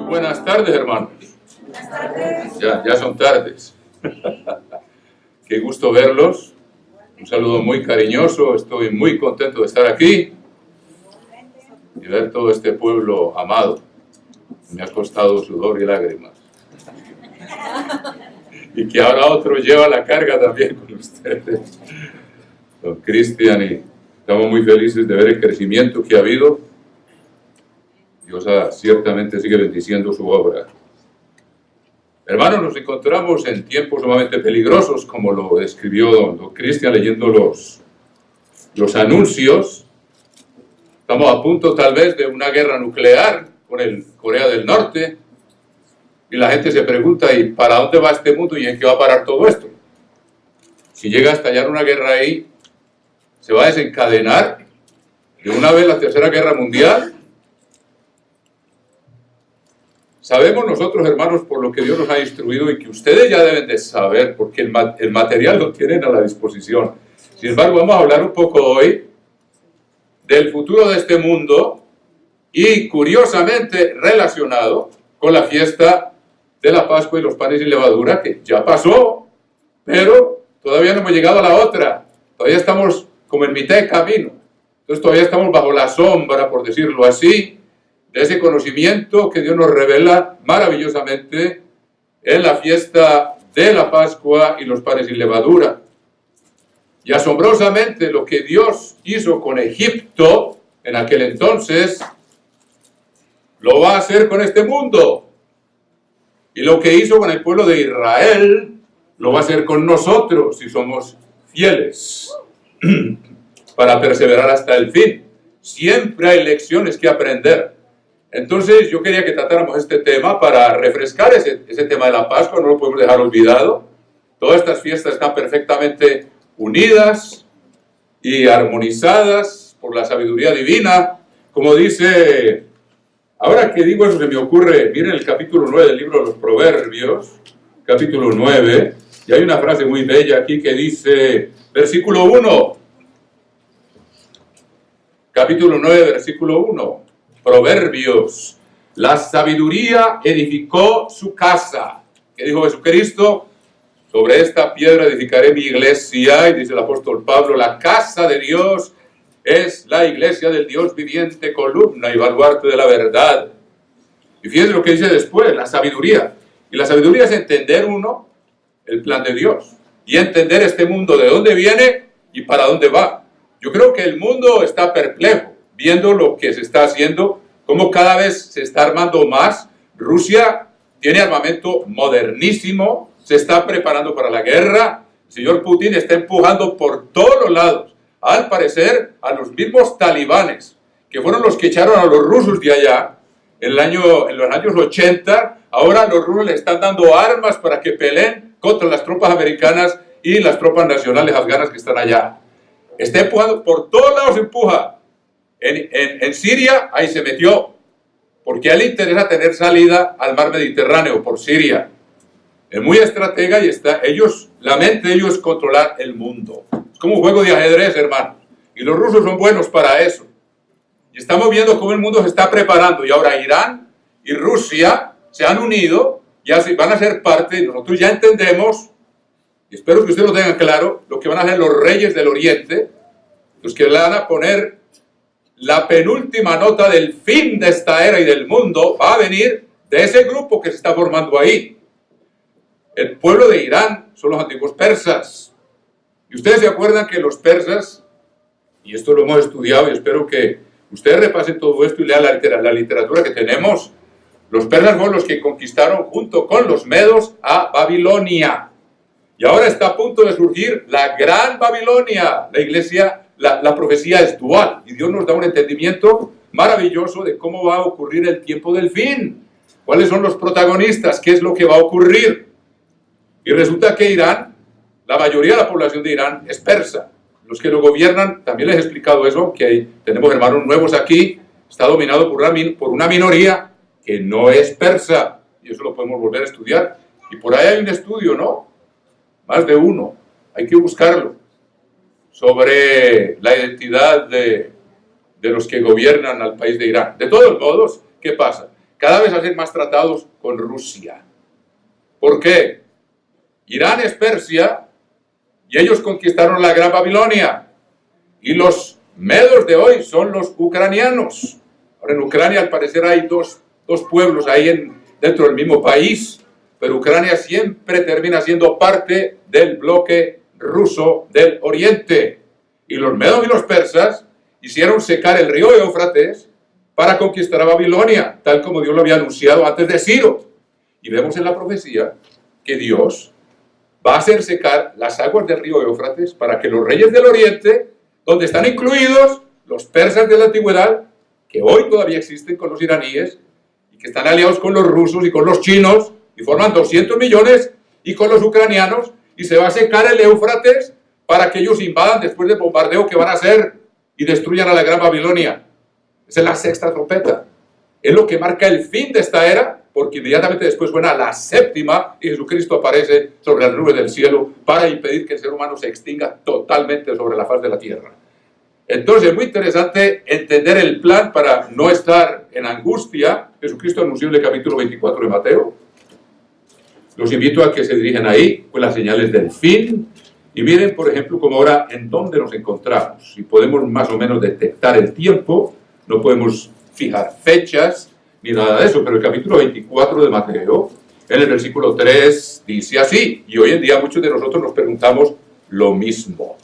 Buenas tardes, hermanos. Buenas tardes. Ya son tardes. Qué gusto verlos. Un saludo muy cariñoso. Estoy muy contento de estar aquí y ver todo este pueblo amado. Me ha costado sudor y lágrimas. Y que ahora otro lleva la carga también con ustedes. Don Cristian, y estamos muy felices de ver el crecimiento que ha habido. Dios ciertamente sigue bendiciendo su obra. Hermanos, nos encontramos en tiempos sumamente peligrosos, como lo describió don Cristian leyendo los anuncios. Estamos a punto tal vez de una guerra nuclear con Corea del Norte. Y la gente se pregunta, ¿y para dónde va este mundo y en qué va a parar todo esto? Si llega a estallar una guerra ahí, ¿se va a desencadenar de una vez la Tercera Guerra Mundial? Sabemos nosotros, hermanos, por lo que Dios nos ha instruido y que ustedes ya deben de saber, porque el material lo tienen a la disposición. Sin embargo, vamos a hablar un poco hoy del futuro de este mundo y, curiosamente, relacionado con la fiesta de la Pascua y los panes sin levadura, que ya pasó, pero todavía no hemos llegado a la otra. Todavía estamos como en mitad de camino. Entonces todavía estamos bajo la sombra, por decirlo así, de ese conocimiento que Dios nos revela maravillosamente en la fiesta de la Pascua y los panes sin levadura. Y asombrosamente lo que Dios hizo con Egipto en aquel entonces, lo va a hacer con este mundo. Y lo que hizo con el pueblo de Israel, lo va a hacer con nosotros si somos fieles para perseverar hasta el fin. Siempre hay lecciones que aprender. Entonces yo quería que tratáramos este tema para refrescar ese tema de la Pascua, no lo podemos dejar olvidado. Todas estas fiestas están perfectamente unidas y armonizadas por la sabiduría divina. Como dice, ahora que digo eso se me ocurre, miren el capítulo 9 del libro de los Proverbios, capítulo 9, y hay una frase muy bella aquí que dice, versículo 1, capítulo 9, versículo 1, Proverbios, la sabiduría edificó su casa. ¿Qué dijo Jesucristo? Sobre esta piedra edificaré mi iglesia, y dice el apóstol Pablo, la casa de Dios es la iglesia del Dios viviente, columna y baluarte de la verdad. Y fíjense lo que dice después, la sabiduría. Y la sabiduría es entender el plan de Dios, y entender este mundo de dónde viene y para dónde va. Yo creo que el mundo está perplejo, viendo lo que se está haciendo, cómo cada vez se está armando más. Rusia tiene armamento modernísimo, se está preparando para la guerra. El señor Putin está empujando por todos los lados, al parecer, a los mismos talibanes, que fueron los que echaron a los rusos de allá en los años 80. Ahora los rusos le están dando armas para que peleen contra las tropas americanas y las tropas nacionales afganas que están allá. Está empujando, por todos lados empuja. En Siria, ahí se metió, porque a él le interesa tener salida al mar Mediterráneo por Siria. Es muy estratega y la mente de ellos es controlar el mundo. Es como un juego de ajedrez, hermano. Y los rusos son buenos para eso. Y estamos viendo cómo el mundo se está preparando. Y ahora Irán y Rusia se han unido, ya van a ser parte, y nosotros ya entendemos, y espero que ustedes lo tengan claro, lo que van a hacer los reyes del Oriente, los que le van a poner la penúltima nota del fin de esta era y del mundo, va a venir de ese grupo que se está formando ahí. El pueblo de Irán son los antiguos persas. Y ustedes se acuerdan que los persas, y esto lo hemos estudiado y espero que ustedes repasen todo esto y lean la literatura que tenemos. Los persas fueron los que conquistaron junto con los medos a Babilonia. Y ahora está a punto de surgir la gran Babilonia. La iglesia, la profecía es dual. Y Dios nos da un entendimiento maravilloso de cómo va a ocurrir el tiempo del fin. ¿Cuáles son los protagonistas? ¿Qué es lo que va a ocurrir? Y resulta que Irán, la mayoría de la población de Irán es persa. Los que lo gobiernan, también les he explicado eso, que tenemos hermanos nuevos aquí, está dominado por una minoría que no es persa. Y eso lo podemos volver a estudiar. Y por ahí hay un estudio, ¿no? Más de uno. Hay que buscarlo. Sobre la identidad de los que gobiernan al país de Irán. De todos modos, ¿qué pasa? cada vez hacen más tratados con Rusia. ¿Por qué? Irán es Persia y ellos conquistaron la Gran Babilonia. Y los medos de hoy son los ucranianos. Ahora en Ucrania al parecer hay dos pueblos ahí dentro del mismo país, pero Ucrania siempre termina siendo parte del bloque ruso del Oriente. Y los medos y los persas hicieron secar el río Éufrates para conquistar a Babilonia, tal como Dios lo había anunciado antes de Ciro. Y vemos en la profecía que Dios va a hacer secar las aguas del río Éufrates para que los reyes del Oriente, donde están incluidos los persas de la antigüedad, que hoy todavía existen con los iraníes, y que están aliados con los rusos y con los chinos, y forman 200 millones, y con los ucranianos, y se va a secar el Éufrates para que ellos invadan después del bombardeo que van a hacer y destruyan a la Gran Babilonia. Esa es la sexta trompeta. Es lo que marca el fin de esta era, porque inmediatamente después suena la séptima y Jesucristo aparece sobre las nubes del cielo para impedir que el ser humano se extinga totalmente sobre la faz de la tierra. Entonces es muy interesante entender el plan para no estar en angustia. Jesucristo anunció en el capítulo 24 de Mateo. Los invito a que se dirijan ahí, pues las señales del fin. Y miren, por ejemplo, como ahora en dónde nos encontramos. Si podemos más o menos detectar el tiempo, no podemos fijar fechas ni nada de eso, pero el capítulo 24 de Mateo, en el versículo 3, dice así, y hoy en día muchos de nosotros nos preguntamos lo mismo.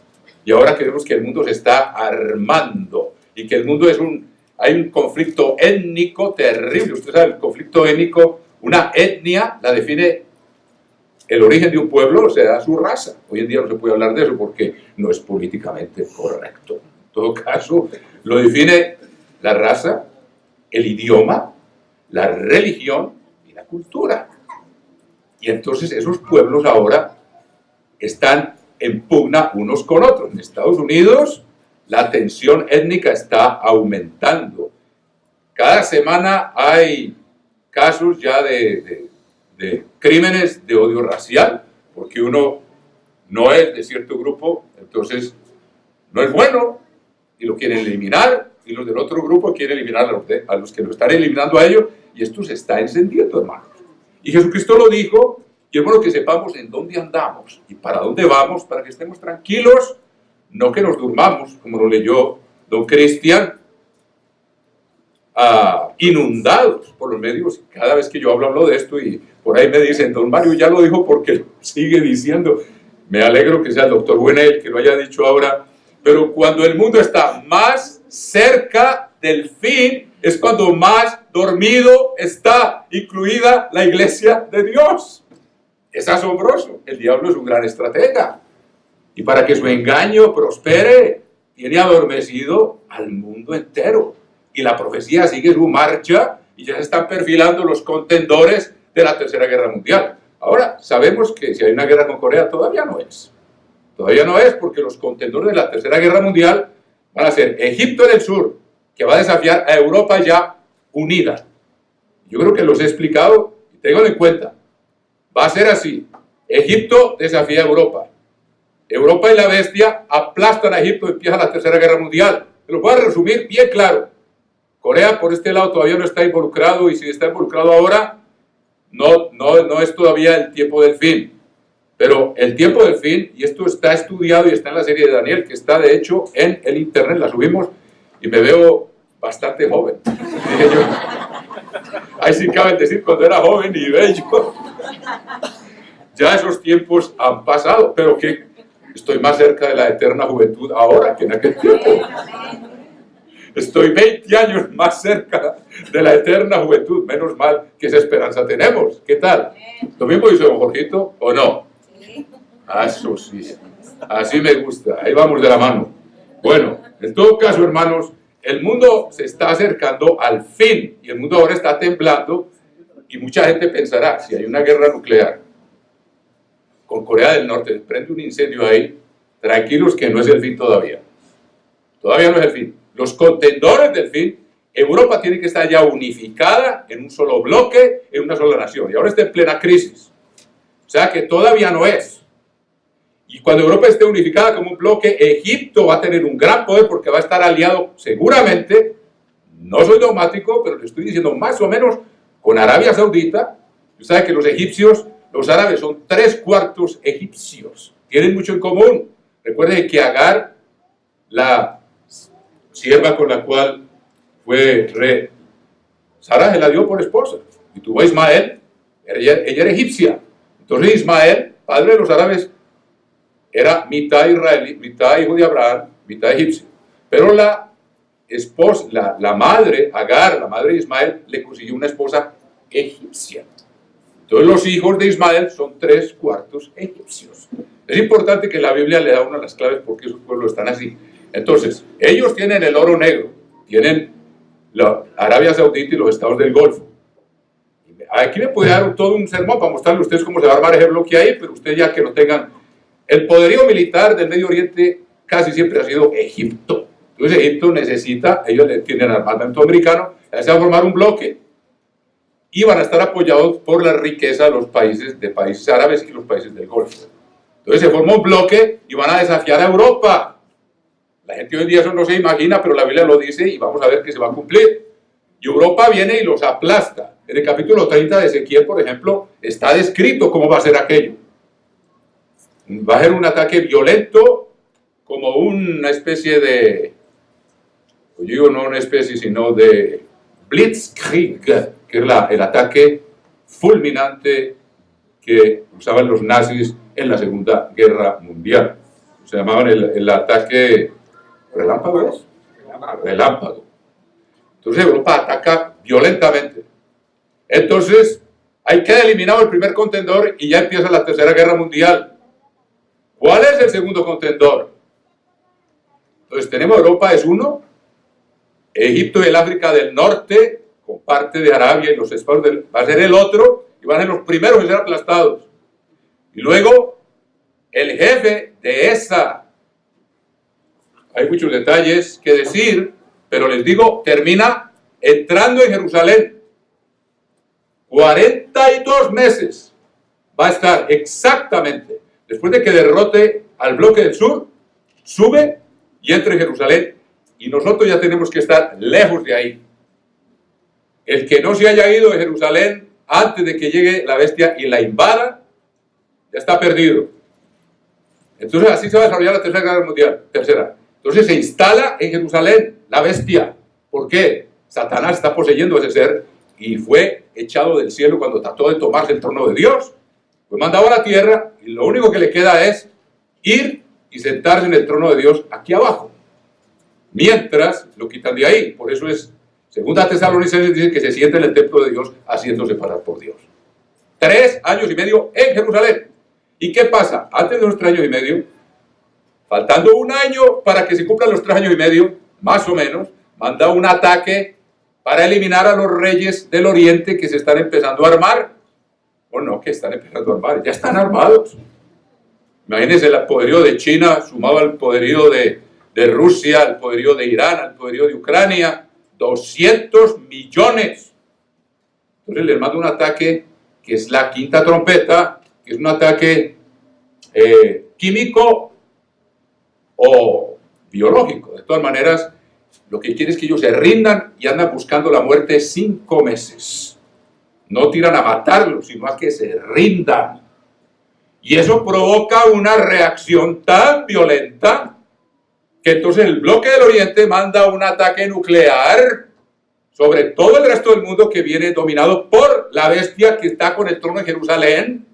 Y ahora creemos que el mundo se está armando, y que el mundo hay un conflicto étnico terrible. Usted sabe, el conflicto étnico, una etnia la define el origen de un pueblo, o sea, su raza. Hoy en día no se puede hablar de eso porque no es políticamente correcto. En todo caso, lo define la raza, el idioma, la religión y la cultura. Y entonces esos pueblos ahora están en pugna unos con otros. En Estados Unidos la tensión étnica está aumentando. Cada semana hay casos ya de crímenes de odio racial, porque uno no es de cierto grupo, entonces no es bueno y lo quieren eliminar, y los del otro grupo quieren eliminar a los que lo están eliminando a ellos, y esto se está encendiendo, hermanos. Y Jesucristo lo dijo, y es bueno que sepamos en dónde andamos y para dónde vamos, para que estemos tranquilos, no que nos durmamos, como lo leyó don Cristian, inundados por los medios. Cada vez que yo hablo de esto y por ahí me dicen, don Mario ya lo dijo porque lo sigue diciendo. Me alegro que sea el doctor Buenel que lo haya dicho ahora, pero cuando el mundo está más cerca del fin es cuando más dormido está, incluida la iglesia de Dios. Es asombroso. El diablo es un gran estratega, y para que su engaño prospere tiene adormecido al mundo entero. Y la profecía sigue su marcha y ya se están perfilando los contendores de la Tercera Guerra Mundial. Ahora, sabemos que si hay una guerra con Corea, todavía no es. Todavía no es, porque los contendores de la Tercera Guerra Mundial van a ser Egipto en el sur, que va a desafiar a Europa ya unida. Yo creo que los he explicado y tenganlo en cuenta. Va a ser así. Egipto desafía a Europa. Europa y la bestia aplastan a Egipto y empieza la Tercera Guerra Mundial. Me lo puedo resumir bien claro. Corea por este lado todavía no está involucrado, y si está involucrado ahora, no es todavía el tiempo del fin. Pero el tiempo del fin, y esto está estudiado y está en la serie de Daniel, que está de hecho en el internet, la subimos, y me veo bastante joven. Dije yo, ahí sí cabe decir cuando era joven y bello. Ya esos tiempos han pasado, pero que estoy más cerca de la eterna juventud ahora que en aquel tiempo. Estoy 20 años más cerca de la eterna juventud. Menos mal que esa esperanza tenemos. ¿Qué tal? ¿Lo mismo dice don Jorgito o no? Eso sí. Así me gusta. Ahí vamos de la mano. Bueno, en todo caso, hermanos, el mundo se está acercando al fin. Y el mundo ahora está temblando. Y mucha gente pensará, si hay una guerra nuclear con Corea del Norte, prende un incendio ahí, tranquilos que no es el fin todavía. Todavía no es el fin. Los contendores del fin, Europa tiene que estar ya unificada en un solo bloque, en una sola nación. Y ahora está en plena crisis. O sea que todavía no es. Y cuando Europa esté unificada como un bloque, Egipto va a tener un gran poder porque va a estar aliado seguramente, no soy dogmático, pero le estoy diciendo más o menos con Arabia Saudita. Usted sabe que los egipcios, los árabes son 3/4 egipcios, tienen mucho en común. Recuerde que Agar, la sierva con la cual fue Sara se la dio por esposa y tuvo a Ismael. Ella era egipcia. Entonces Ismael, padre de los árabes, era mitad israelí, mitad hijo de Abraham, mitad egipcio. Pero la esposa, la madre, Agar, la madre de Ismael, le consiguió una esposa egipcia. Entonces los hijos de Ismael son 3/4 egipcios. Es importante que la Biblia le da una de las claves porque esos pueblos están así. Entonces, ellos tienen el oro negro, tienen la Arabia Saudita y los estados del Golfo. Aquí me puede dar todo un sermón para mostrarle a ustedes cómo se va a armar ese bloque ahí, pero ustedes ya que no tengan... El poderío militar del Medio Oriente casi siempre ha sido Egipto. Entonces Egipto necesita, ellos tienen armamento americano, se va a formar un bloque. Y van a estar apoyados por la riqueza de los países árabes y los países del Golfo. Entonces se formó un bloque y van a desafiar a Europa. La gente hoy en día eso no se imagina, pero la Biblia lo dice y vamos a ver que se va a cumplir. Y Europa viene y los aplasta. En el capítulo 30 de Ezequiel, por ejemplo, está descrito cómo va a ser aquello. Va a ser un ataque violento, como una especie de, yo digo no una especie, sino de Blitzkrieg, que es el ataque fulminante que usaban los nazis en la Segunda Guerra Mundial. Se llamaban el ataque relámpago, ¿es? Relámpago. Entonces Europa ataca violentamente. Entonces hay que eliminar el primer contendor y ya empieza la Tercera Guerra Mundial. ¿Cuál es el segundo contendor? Entonces tenemos Europa es uno, Egipto y el África del Norte, con parte de Arabia y los estados va a ser el otro, y van a ser los primeros en ser aplastados. Y luego, el jefe de esa, hay muchos detalles que decir, pero les digo, termina entrando en Jerusalén. 42 meses va a estar exactamente. Después de que derrote al bloque del sur, sube y entra en Jerusalén. Y nosotros ya tenemos que estar lejos de ahí. El que no se haya ido de Jerusalén antes de que llegue la bestia y la invada, ya está perdido. Entonces así se va a desarrollar la Tercera Guerra Mundial. Entonces se instala en Jerusalén la bestia. ¿Por qué? Satanás está poseyendo a ese ser y fue echado del cielo cuando trató de tomarse el trono de Dios. Fue mandado a la tierra y lo único que le queda es ir y sentarse en el trono de Dios aquí abajo. Mientras lo quitan de ahí. Por eso es, segunda Tesalonicenses dice que se sienta en el templo de Dios haciéndose parar por Dios. 3 años y medio en Jerusalén. ¿Y qué pasa? Antes de los 3 años y medio, faltando un año para que se cumplan los 3 años y medio, más o menos, manda un ataque para eliminar a los reyes del oriente que se están empezando a armar. O no, que están empezando a armar, ya están armados. Imagínense el poderío de China sumado al poderío de Rusia, al poderío de Irán, al poderío de Ucrania, 200 millones. Entonces les manda un ataque que es la quinta trompeta, que es un ataque químico o biológico. De todas maneras, lo que quiere es que ellos se rindan y andan buscando la muerte 5 meses. No tiran a matarlos, sino a que se rindan. Y eso provoca una reacción tan violenta que entonces el bloque del Oriente manda un ataque nuclear sobre todo el resto del mundo que viene dominado por la bestia que está con el trono en Jerusalén,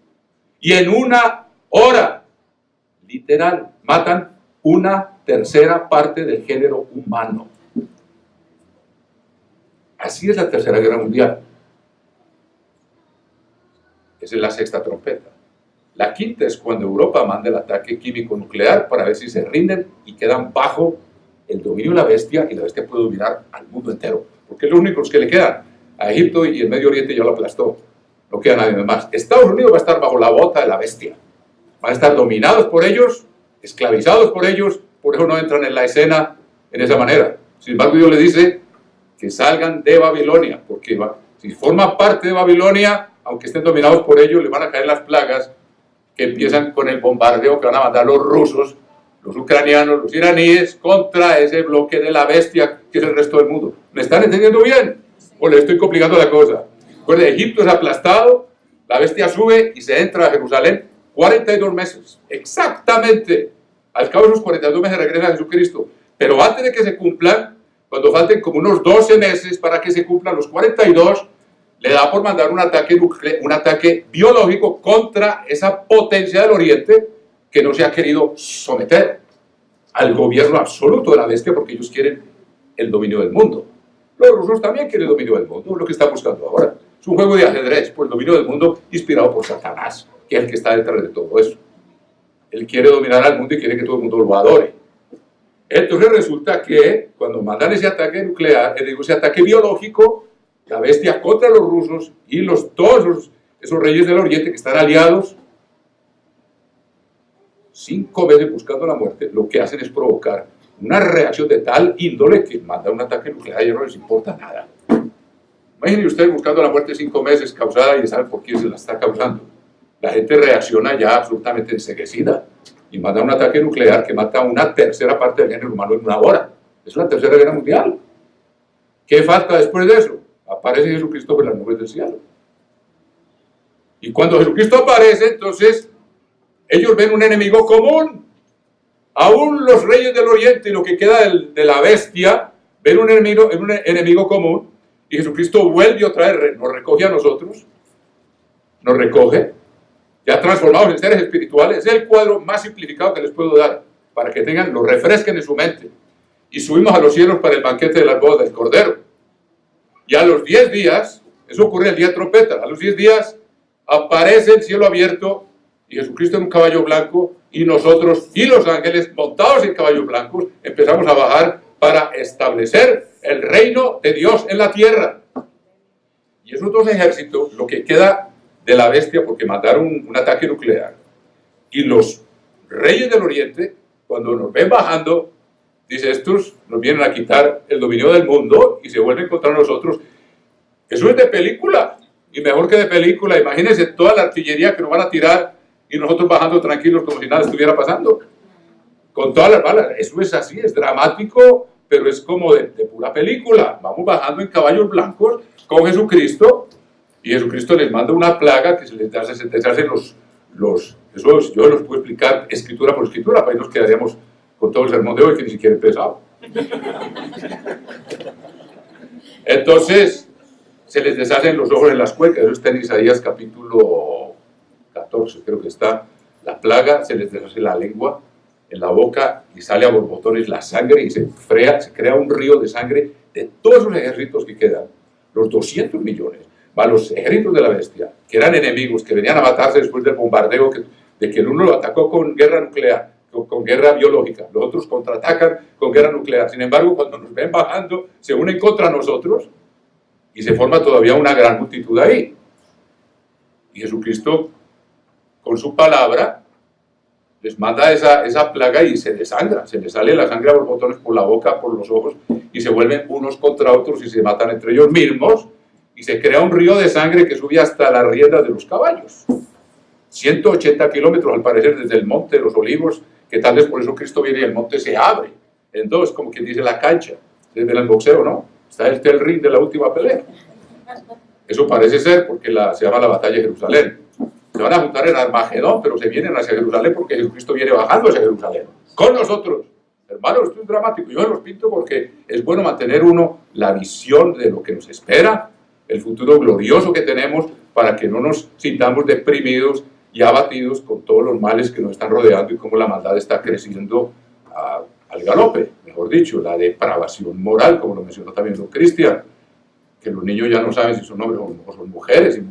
y en una hora, literal, matan 1/3 parte del género humano. Así es la Tercera Guerra Mundial. Esa es la sexta trompeta. La quinta es cuando Europa manda el ataque químico nuclear para ver si se rinden y quedan bajo el dominio de la bestia, y la bestia puede dominar al mundo entero, porque es lo único que le quedan. A Egipto y el Medio Oriente ya lo aplastó, no queda nadie más. Estados Unidos va a estar bajo la bota de la bestia, van a estar dominados por ellos, esclavizados por ellos, por eso no entran en la escena en esa manera. Sin embargo, Dios les dice que salgan de Babilonia, porque si forman parte de Babilonia, aunque estén dominados por ellos, les van a caer las plagas que empiezan con el bombardeo que van a mandar los rusos, los ucranianos, los iraníes, contra ese bloque de la bestia que es el resto del mundo. ¿Me están entendiendo bien? ¿O le estoy complicando la cosa? Recuerde, Egipto es aplastado, la bestia sube y se entra a Jerusalén 42 meses, exactamente. Al cabo de esos 42 meses regresa Jesucristo. Pero antes de que se cumplan, cuando falten como unos 12 meses para que se cumplan los 42, le da por mandar un ataque biológico contra esa potencia del Oriente que no se ha querido someter al gobierno absoluto de la bestia, porque ellos quieren el dominio del mundo. Los rusos también quieren el dominio del mundo, es lo que están buscando ahora. Es un juego de ajedrez por el dominio del mundo inspirado por Satanás, que es el que está detrás de todo eso. Él quiere dominar al mundo y quiere que todo el mundo lo adore. Entonces resulta que cuando mandan ese ataque nuclear, ese ataque biológico, la bestia contra los rusos y todos esos reyes del Oriente que están aliados, 5 veces buscando la muerte, lo que hacen es provocar una reacción de tal índole que manda un ataque nuclear y no les importa nada. Imaginen ustedes buscando la muerte 5 meses causada y saben por quién se la está causando. La gente reacciona ya absolutamente enceguecida y manda un ataque nuclear que mata a una tercera parte del género humano en una hora. Es la tercera guerra mundial. ¿Qué falta después de eso? Aparece Jesucristo por las nubes del cielo. Y cuando Jesucristo aparece, entonces ellos ven un enemigo común. Aún los reyes del Oriente y lo que queda de la bestia ven un enemigo común. Y Jesucristo vuelve otra vez, nos recoge a nosotros, nos recoge, ya transformados en seres espirituales. Es el cuadro más simplificado que les puedo dar, para que lo refresquen en su mente. Y subimos a los cielos para el banquete de las bodas del Cordero. Y a los 10 días, eso ocurre el día de trompeta, a los 10 días aparece el cielo abierto y Jesucristo en un caballo blanco y nosotros y los ángeles montados en caballos blancos empezamos a bajar para establecer el reino de Dios en la tierra. Y esos dos ejércitos, lo que queda de la bestia, porque mandaron un ataque nuclear, y los reyes del Oriente, cuando nos ven bajando, dice, estos nos vienen a quitar el dominio del mundo y se vuelven contra nosotros. Eso es de película, y mejor que de película. Imagínense toda la artillería que nos van a tirar y nosotros bajando tranquilos como si nada estuviera pasando, con todas las balas. Eso es así, es dramático, pero es como de pura película. Vamos bajando en caballos blancos con Jesucristo, y Jesucristo les manda una plaga que se les hacen eso yo los puedo explicar escritura por escritura, para ahí nos quedaríamos con todo el sermón de hoy, que ni siquiera he empezado. Entonces, se les deshacen los ojos en las cuencas. Eso está en Isaías capítulo 14, creo que está. La plaga, se les deshace la lengua en la boca y sale a borbotones la sangre y se crea un río de sangre de todos los ejércitos que quedan, los 200 millones, más los ejércitos de la bestia, que eran enemigos, que venían a matarse después del bombardeo, de que el uno lo atacó con guerra nuclear, con guerra biológica, los otros contraatacan con guerra nuclear. Sin embargo, cuando nos ven bajando, se unen contra nosotros y se forma todavía una gran multitud ahí. Y Jesucristo, con su palabra, les manda esa plaga y se desangra, se les sale la sangre a borbotones por la boca, por los ojos, y se vuelven unos contra otros y se matan entre ellos mismos, y se crea un río de sangre que sube hasta las riendas de los caballos. 180 kilómetros al parecer desde el monte de los olivos, que tal vez por eso Cristo viene y el monte se abre en dos, como quien dice la cancha, desde el boxeo, ¿no? Está el ring de la última pelea. Eso parece ser porque se llama la batalla de Jerusalén. Se van a juntar en Armagedón, pero se vienen hacia Jerusalén porque Jesucristo viene bajando hacia Jerusalén, con nosotros. Hermanos, esto es dramático. Yo los pinto porque es bueno mantener uno la visión de lo que nos espera, el futuro glorioso que tenemos, para que no nos sintamos deprimidos y abatidos con todos los males que nos están rodeando y cómo la maldad está creciendo al galope, mejor dicho, la depravación moral, como lo mencionó también don Cristian, que los niños ya no saben si son hombres o son mujeres, y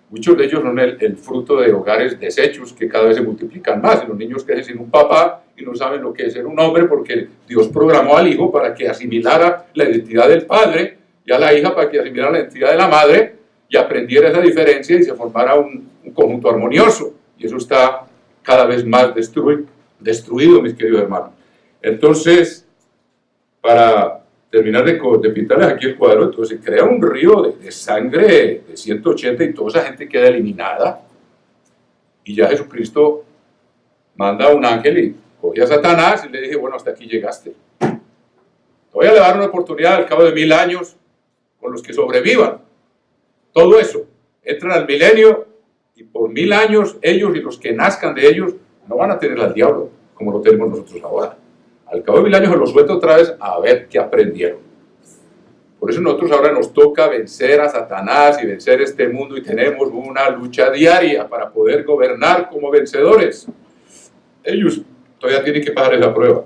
muchos de ellos son el fruto de hogares deshechos que cada vez se multiplican más, y los niños crecen sin un papá y no saben lo que es ser un hombre, porque Dios programó al hijo para que asimilara la identidad del padre, y a la hija para que asimilara la identidad de la madre, y aprendiera esa diferencia y se formara un conjunto armonioso. Y eso está cada vez más destruido, mis queridos hermanos. Entonces, para terminar de pintarles aquí el cuadro, entonces se crea un río de sangre de 180 y toda esa gente queda eliminada. Y ya Jesucristo manda a un ángel y coge a Satanás y le dice, bueno, hasta aquí llegaste. Te voy a dar una oportunidad al cabo de 1000 años con los que sobrevivan. todo eso. Entran al milenio y por 1000 años ellos y los que nazcan de ellos no van a tener al diablo como lo tenemos nosotros ahora. Al cabo de 1000 años se los suelto otra vez a ver qué aprendieron. Por eso nosotros ahora nos toca vencer a Satanás y vencer este mundo y tenemos una lucha diaria para poder gobernar como vencedores. Ellos todavía tienen que pasar esa prueba.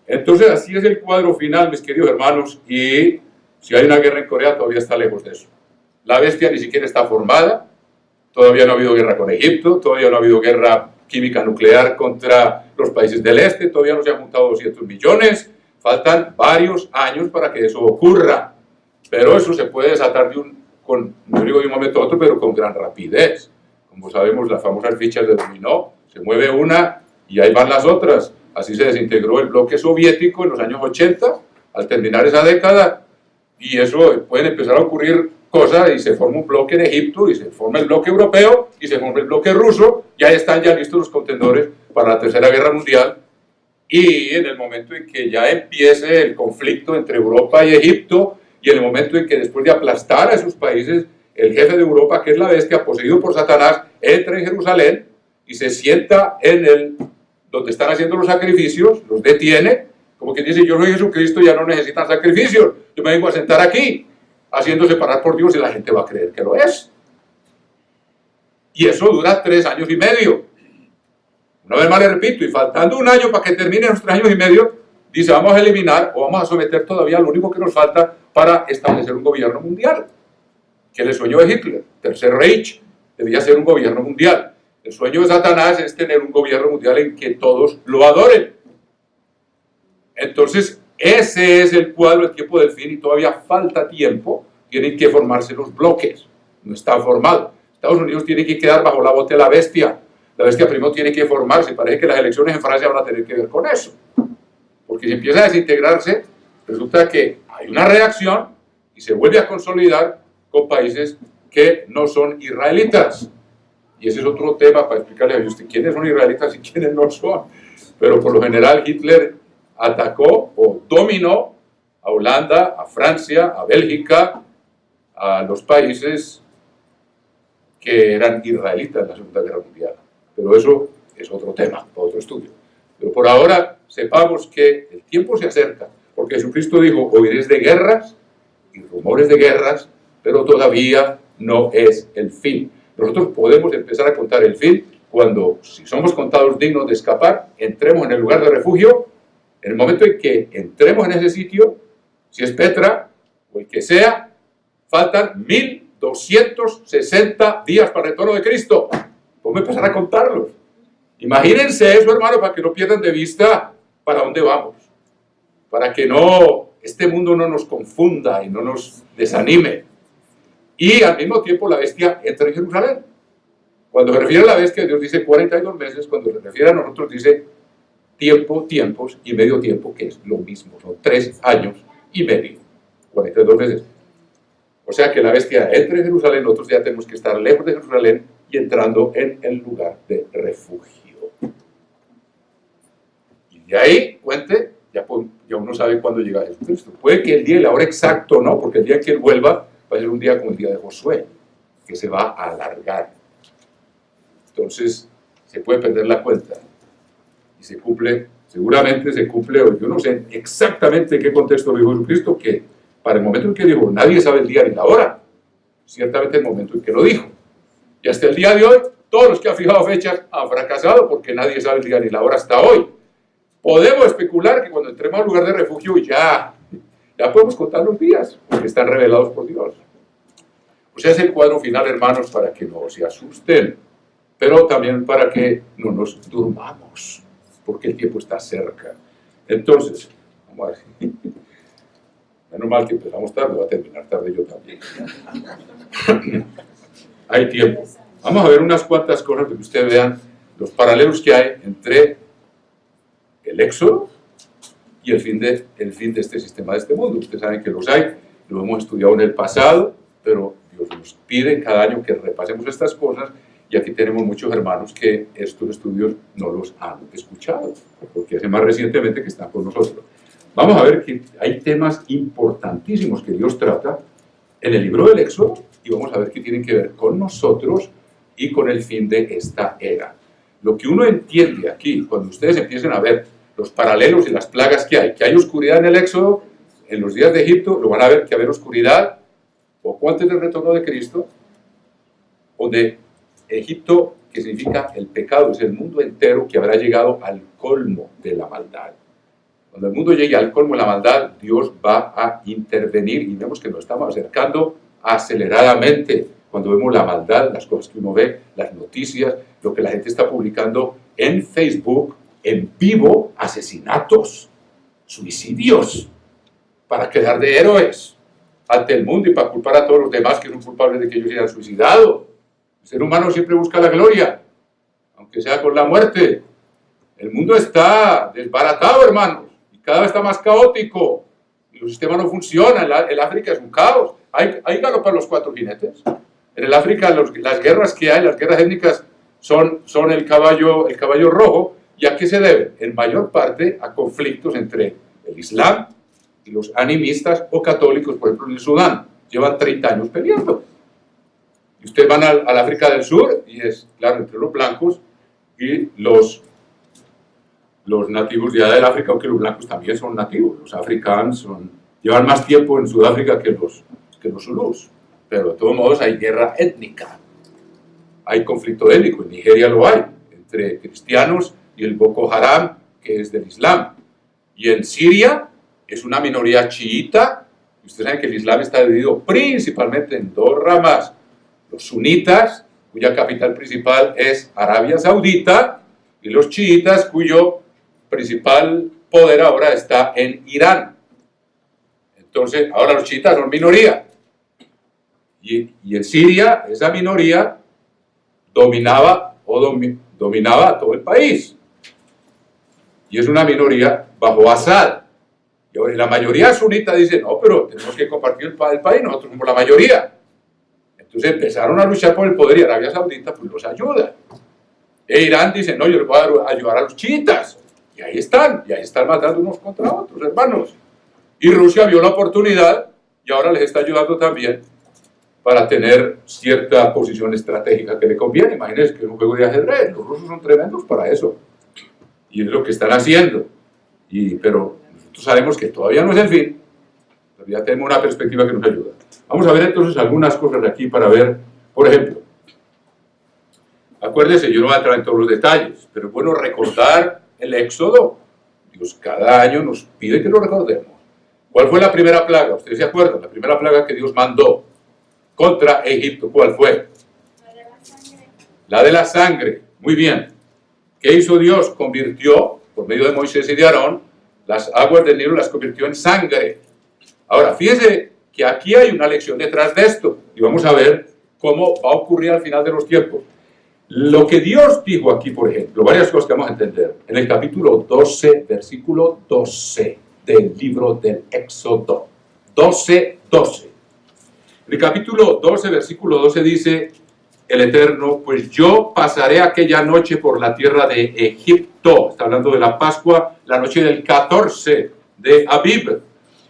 Entonces así es el cuadro final, mis queridos hermanos, y si hay una guerra en Corea todavía está lejos de eso. La bestia ni siquiera está formada, todavía no ha habido guerra con Egipto, todavía no ha habido guerra química nuclear contra los países del este, todavía no se han juntado 200 millones, faltan varios años para que eso ocurra, pero eso se puede desatar no digo de un momento a otro, pero con gran rapidez. Como sabemos, las famosas fichas de dominó, se mueve una y ahí van las otras. Así se desintegró el bloque soviético en los años 80, al terminar esa década, y eso pueden empezar a ocurrir cosas, y se forma un bloque en Egipto, y se forma el bloque europeo, y se forma el bloque ruso, y ahí están ya listos los contendores para la Tercera Guerra Mundial, y en el momento en que ya empiece el conflicto entre Europa y Egipto, y en el momento en que después de aplastar a esos países, el jefe de Europa, que es la bestia, poseído por Satanás, entra en Jerusalén, y se sienta donde están haciendo los sacrificios, los detiene, como quien dice, yo soy Jesucristo, ya no necesitan sacrificios, yo me vengo a sentar aquí, haciéndose parar por Dios, y la gente va a creer que lo es. Y eso dura 3 años y medio. Una vez más le repito, y faltando un año para que termine los 3 años y medio, dice, vamos a eliminar o vamos a someter todavía lo único que nos falta para establecer un gobierno mundial, que el sueño de Hitler, Tercer Reich, debía ser un gobierno mundial. El sueño de Satanás es tener un gobierno mundial en que todos lo adoren. Entonces, ese es el cuadro, el tiempo del fin, y todavía falta tiempo. Tienen que formarse los bloques. No está formado. Estados Unidos tiene que quedar bajo la bota de la bestia. La bestia primero tiene que formarse. Parece que las elecciones en Francia van a tener que ver con eso. Porque si empieza a desintegrarse, resulta que hay una reacción y se vuelve a consolidar con países que no son israelitas. Y ese es otro tema para explicarle a usted quiénes son israelitas y quiénes no son. Pero por lo general Hitler atacó o dominó a Holanda, a Francia, a Bélgica, a los países que eran israelitas en la Segunda Guerra Mundial. Pero eso es otro tema, otro estudio. Pero por ahora sepamos que el tiempo se acerca, porque Jesucristo dijo, oiréis de guerras y rumores de guerras, pero todavía no es el fin. Nosotros podemos empezar a contar el fin cuando, si somos contados dignos de escapar, entremos en el lugar de refugio. En el momento en que entremos en ese sitio, si es Petra o el que sea, faltan 1260 días para el retorno de Cristo. Podemos empezar a contarlos. Imagínense eso, hermano, para que no pierdan de vista para dónde vamos. Para que este mundo no nos confunda y no nos desanime. Y al mismo tiempo la bestia entra en Jerusalén. Cuando se refiere a la bestia, Dios dice 42 meses. Cuando se refiere a nosotros, dice tiempos y medio tiempo, que es lo mismo. Son 3 años y medio. 42 meses. O sea que la bestia entra en Jerusalén, nosotros ya tenemos que estar lejos de Jerusalén y entrando en el lugar de refugio. Y de ahí, cuente, ya uno sabe cuándo llega Jesucristo. Puede que el día y la hora exacto no, porque el día que Él vuelva va a ser un día como el día de Josué, que se va a alargar. Entonces, se puede perder la cuenta. Y se cumple, seguramente se cumple, o yo no sé exactamente en qué contexto lo dijo Jesucristo, que para el momento en que dijo, nadie sabe el día ni la hora, ciertamente el momento en que lo dijo. Y hasta el día de hoy, todos los que han fijado fechas han fracasado, porque nadie sabe el día ni la hora hasta hoy. Podemos especular que cuando entremos al lugar de refugio ya podemos contar los días, porque están revelados por Dios. O sea, es el cuadro final, hermanos, para que no se asusten, pero también para que no nos durmamos, porque el tiempo está cerca. Entonces, vamos a ver. Menos mal que empezamos tarde, va a terminar tarde yo también. Hay tiempo. Vamos a ver unas cuantas cosas para que ustedes vean los paralelos que hay entre el Éxodo y el fin de este sistema, de este mundo. Ustedes saben que los hay, lo hemos estudiado en el pasado, pero Dios nos pide cada año que repasemos estas cosas, y aquí tenemos muchos hermanos que estos estudios no los han escuchado, porque hace más recientemente que están con nosotros. Vamos a ver que hay temas importantísimos que Dios trata en el libro del Éxodo y vamos a ver qué tienen que ver con nosotros y con el fin de esta era. Lo que uno entiende aquí, cuando ustedes empiecen a ver los paralelos y las plagas que hay oscuridad en el Éxodo, en los días de Egipto, lo van a ver que haber oscuridad poco antes del retorno de Cristo, donde Egipto, que significa el pecado, es el mundo entero que habrá llegado al colmo de la maldad. Cuando el mundo llegue al colmo de la maldad, Dios va a intervenir y vemos que nos estamos acercando aceleradamente. Cuando vemos la maldad, las cosas que uno ve, las noticias, lo que la gente está publicando en Facebook, en vivo, asesinatos, suicidios, para quedar de héroes ante el mundo y para culpar a todos los demás que son culpables de que ellos se hayan suicidado. El ser humano siempre busca la gloria, aunque sea con la muerte. El mundo está desbaratado, hermanos, y cada vez está más caótico, y los sistemas no funcionan. El África es un caos. Hay galopan los 4 jinetes. En el África las guerras que hay, las guerras étnicas, son el caballo rojo. ¿Y a qué se debe? En mayor parte a conflictos entre el Islam y los animistas o católicos, por ejemplo en el Sudán. Llevan 30 años peleando. Y ustedes van al África del Sur y es, claro, entre los blancos y los nativos de allá del África, aunque los blancos también son nativos. Los africanos llevan más tiempo en Sudáfrica que los zulús. Pero de todos modos hay guerra étnica. Hay conflicto étnico. En Nigeria lo hay, entre cristianos y el Boko Haram, que es del Islam. Y en Siria es una minoría chiita. Y ustedes saben que el Islam está dividido principalmente en 2 ramas. Los sunitas, cuya capital principal es Arabia Saudita, y los chiitas, cuyo principal poder ahora está en Irán. Entonces, ahora los chiitas son minoría. Y en Siria, esa minoría dominaba a todo el país. Y es una minoría bajo Assad. Y ahora la mayoría sunita dice, no, pero tenemos que compartir el país, nosotros somos la mayoría. Entonces empezaron a luchar por el poder y Arabia Saudita pues los ayuda. E Irán dice, no, yo les voy a ayudar a los chiitas. Y ahí están matando unos contra otros, hermanos. Y Rusia vio la oportunidad y ahora les está ayudando también para tener cierta posición estratégica que le conviene. Imagínense que es un juego de ajedrez. Los rusos son tremendos para eso. Y es lo que están haciendo. Pero nosotros sabemos que todavía no es el fin. Todavía tenemos una perspectiva que nos ayuda. Vamos a ver entonces algunas cosas de aquí para ver, por ejemplo, acuérdense, yo no voy a entrar en todos los detalles, pero es bueno recordar el Éxodo. Dios cada año nos pide que lo recordemos. ¿Cuál fue la primera plaga? ¿Ustedes se acuerdan? La primera plaga que Dios mandó contra Egipto, ¿cuál fue? La de la sangre. Muy bien. ¿Qué hizo Dios? Convirtió, por medio de Moisés y de Aarón, las aguas del Nilo las convirtió en sangre. Ahora, fíjense que aquí hay una lección detrás de esto, y vamos a ver cómo va a ocurrir al final de los tiempos. Lo que Dios dijo aquí, por ejemplo, varias cosas que vamos a entender, en el capítulo 12, versículo 12 del libro del Éxodo, 12:12. En el capítulo 12, versículo 12 dice el Eterno, pues yo pasaré aquella noche por la tierra de Egipto, está hablando de la Pascua, la noche del 14 de Abib,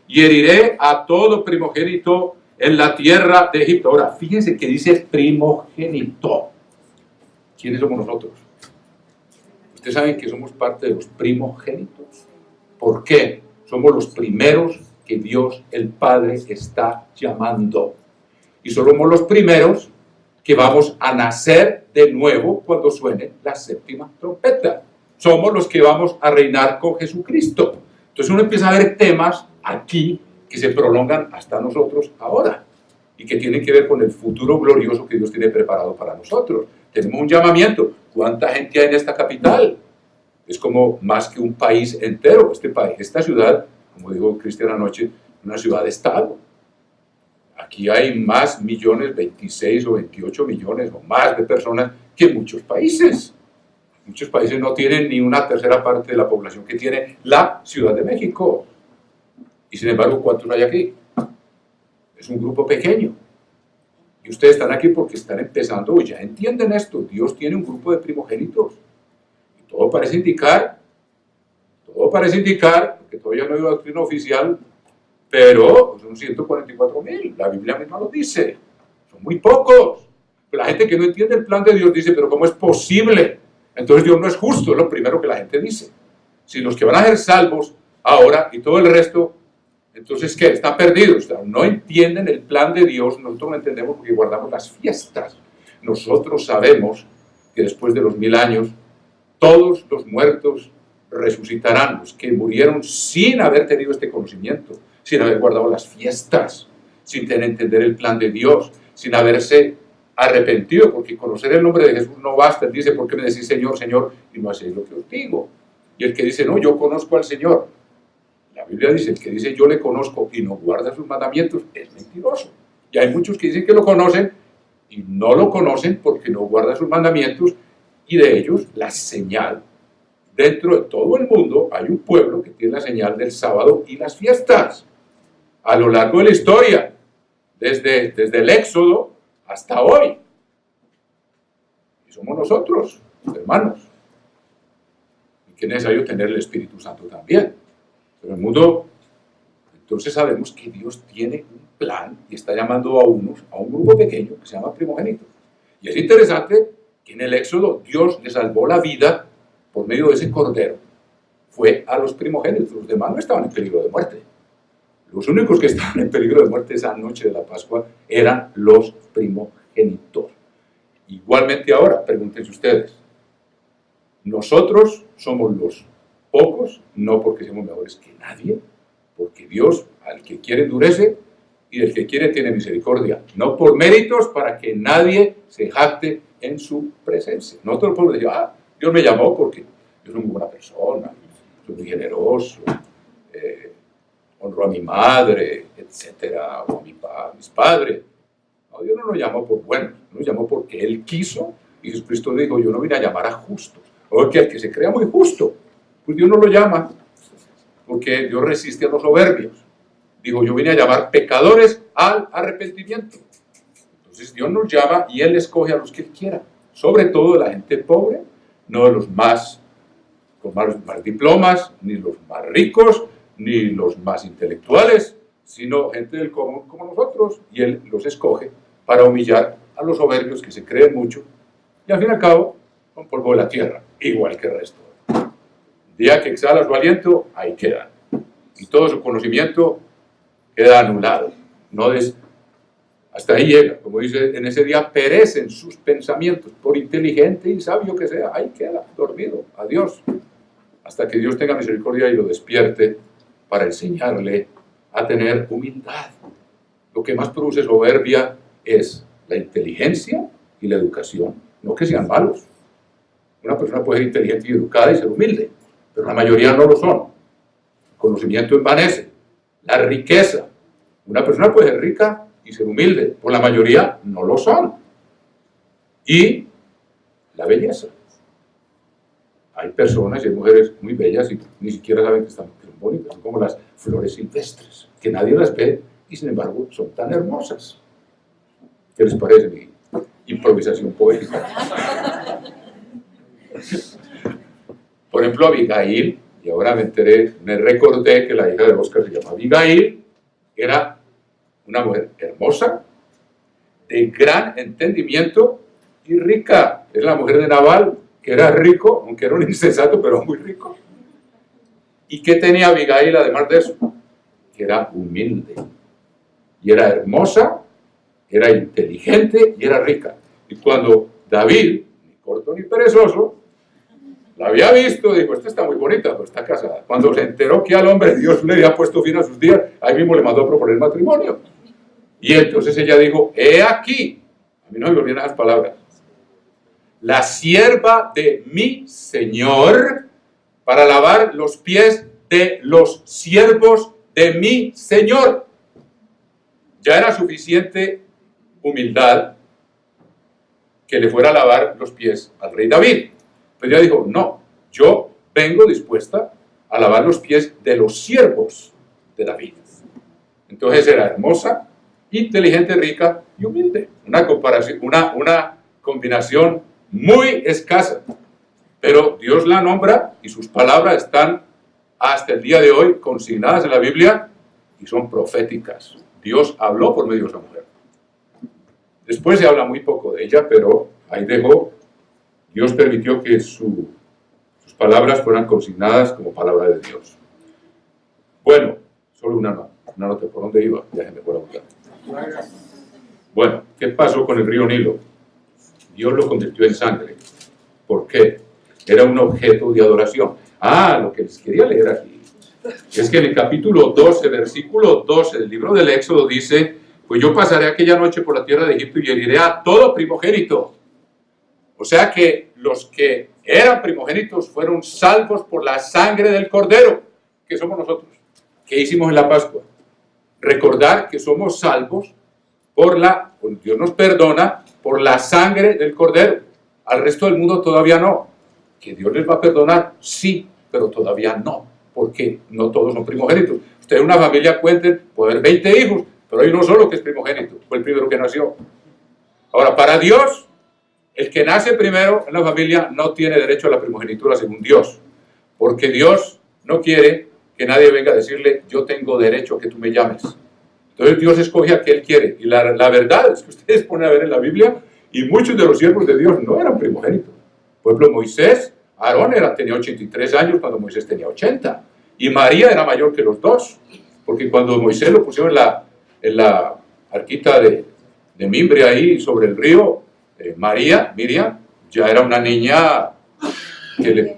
y heriré a todo primogénito en la tierra de Egipto. Ahora, fíjense que dice primogénito. ¿Quiénes somos nosotros? ¿Ustedes saben que somos parte de los primogénitos? ¿Por qué? Somos los primeros que Dios el Padre está llamando. Y somos los primeros que vamos a nacer de nuevo cuando suene la séptima trompeta. Somos los que vamos a reinar con Jesucristo. Entonces uno empieza a ver temas aquí que se prolongan hasta nosotros ahora y que tienen que ver con el futuro glorioso que Dios tiene preparado para nosotros. Tenemos un llamamiento. ¿Cuánta gente hay en esta capital? Es como más que un país entero. Este país, esta ciudad, como dijo Cristian anoche, una ciudad-estado. Aquí hay más millones, 26 o 28 millones o más de personas que en muchos países. Muchos países no tienen ni una tercera parte de la población que tiene la Ciudad de México. Y sin embargo, ¿cuántos hay aquí? Es un grupo pequeño. Y ustedes están aquí porque están empezando, ya entienden esto. Dios tiene un grupo de primogénitos. Y todo parece indicar, porque todavía no hay doctrina oficial, pero son 144,000. La Biblia misma lo dice. Son muy pocos. Pero la gente que no entiende el plan de Dios dice, pero ¿cómo es posible? Entonces Dios no es justo, es lo primero que la gente dice. Si los que van a ser salvos ahora y todo el resto, entonces ¿qué? Están perdidos. O sea, no entienden el plan de Dios. Nosotros lo entendemos porque guardamos las fiestas. Nosotros sabemos que después de los 1000 años, todos los muertos resucitarán, los que murieron sin haber tenido este conocimiento, sin haber guardado las fiestas, sin entender el plan de Dios, sin haberse arrepentido, porque conocer el nombre de Jesús no basta. Él dice, ¿por qué me decís Señor, Señor, y no hacéis lo que os digo? Y el que dice, no, yo conozco al Señor, la Biblia dice, el que dice yo le conozco y no guarda sus mandamientos, es mentiroso. Y hay muchos que dicen que lo conocen y no lo conocen porque no guarda sus mandamientos, y de ellos la señal. Dentro de todo el mundo hay un pueblo que tiene la señal del sábado y las fiestas. A lo largo de la historia, desde el Éxodo hasta hoy. Y somos nosotros, hermanos. Y que es necesario tener el Espíritu Santo también. Pero el mundo, entonces sabemos que Dios tiene un plan y está llamando a un grupo pequeño que se llama primogénitos. Y es interesante que en el Éxodo Dios le salvó la vida por medio de ese cordero. Fue a los primogénitos, los demás no estaban en peligro de muerte. Los únicos que estaban en peligro de muerte esa noche de la Pascua eran los primogénitos. Igualmente ahora, pregúntense ustedes, nosotros somos los pocos, no porque seamos mejores que nadie, porque Dios al que quiere endurece y del que quiere tiene misericordia, no por méritos para que nadie se jacte en su presencia. Nosotros podemos decir, Dios me llamó porque yo soy muy buena persona, soy muy generoso, honro a mi madre, etcétera, o a mis padres. No, Dios no nos llamó por bueno, nos llamó porque Él quiso, y Jesucristo dijo, yo no vine a llamar a justos, o que al que se crea muy justo, pues Dios no lo llama, porque Dios resiste a los soberbios. Dijo, yo vine a llamar pecadores al arrepentimiento. Entonces Dios nos llama y Él escoge a los que Él quiera, sobre todo de la gente pobre, no de los más con más diplomas, ni los más ricos, ni los más intelectuales, sino gente del común como nosotros, y Él los escoge para humillar a los soberbios que se creen mucho, y al fin y al cabo son polvo de la tierra, igual que el resto. El día que exhala su aliento, ahí quedan, y todo su conocimiento queda anulado. Hasta ahí llega, como dice, en ese día perecen sus pensamientos, por inteligente y sabio que sea, ahí queda, dormido, adiós, hasta que Dios tenga misericordia y lo despierte para enseñarle a tener humildad. Lo que más produce soberbia es la inteligencia y la educación, no que sean malos. Una persona puede ser inteligente y educada y ser humilde, pero la mayoría no lo son. El conocimiento envanece. La riqueza. Una persona puede ser rica y ser humilde, por la mayoría no lo son. Y la belleza. Hay personas y hay mujeres muy bellas y ni siquiera saben que están bonitas, son como las flores silvestres, que nadie las ve y sin embargo son tan hermosas. ¿Qué les parece mi improvisación poética? Por ejemplo, Abigail, y ahora me recordé que la hija de Oscar se llama Abigail, era una mujer hermosa, de gran entendimiento y rica. Es la mujer de Nabal, que era rico, aunque era un insensato, pero muy rico. ¿Y qué tenía Abigail además de eso? Que era humilde, y era hermosa, era inteligente y era rica. Y cuando David, ni corto ni perezoso, la había visto, dijo, esta está muy bonita, pero está casada. Cuando se enteró que al hombre Dios le había puesto fin a sus días, ahí mismo le mandó a proponer matrimonio. Y entonces ella dijo, he aquí, a mí no me olvidan esas palabras, la sierva de mi Señor para lavar los pies de los siervos de mi Señor. Ya era suficiente humildad que le fuera a lavar los pies al rey David. Pero ella dijo, no, yo vengo dispuesta a lavar los pies de los siervos de David. Entonces era hermosa, inteligente, rica y humilde. Una combinación muy escasa. Pero Dios la nombra y sus palabras están hasta el día de hoy consignadas en la Biblia y son proféticas. Dios habló por medio de esa mujer. Después se habla muy poco de ella, pero ahí dejó. Dios permitió que sus palabras fueran consignadas como palabra de Dios. Bueno, solo una nota. ¿Por dónde iba? Ya se me fue la boca. Bueno, ¿qué pasó con el río Nilo? Dios lo convirtió en sangre. ¿Por qué? Era un objeto de adoración. Lo que les quería leer aquí es que en el capítulo 12, versículo 12 del libro del Éxodo dice: pues yo pasaré aquella noche por la tierra de Egipto y heriré a todo primogénito. O sea que los que eran primogénitos fueron salvos por la sangre del Cordero, que somos nosotros. ¿Qué hicimos en la Pascua? Recordar que somos salvos Dios nos perdona por la sangre del Cordero. Al resto del mundo todavía no. ¿Que Dios les va a perdonar? Sí, pero todavía no, porque no todos son primogénitos. Usted en una familia puede haber 20 hijos, pero hay uno solo que es primogénito, fue el primero que nació. Ahora, para Dios, el que nace primero en la familia no tiene derecho a la primogenitura según Dios, porque Dios no quiere que nadie venga a decirle: yo tengo derecho a que tú me llames. Entonces Dios escoge a que Él quiere. Y la verdad es que ustedes ponen a ver en la Biblia, y muchos de los siervos de Dios no eran primogénitos. Por ejemplo, Moisés, Aarón tenía 83 años cuando Moisés tenía 80. Y María era mayor que los dos. Porque cuando Moisés lo pusieron en la arquita de mimbre ahí sobre el río, Miriam, ya era una niña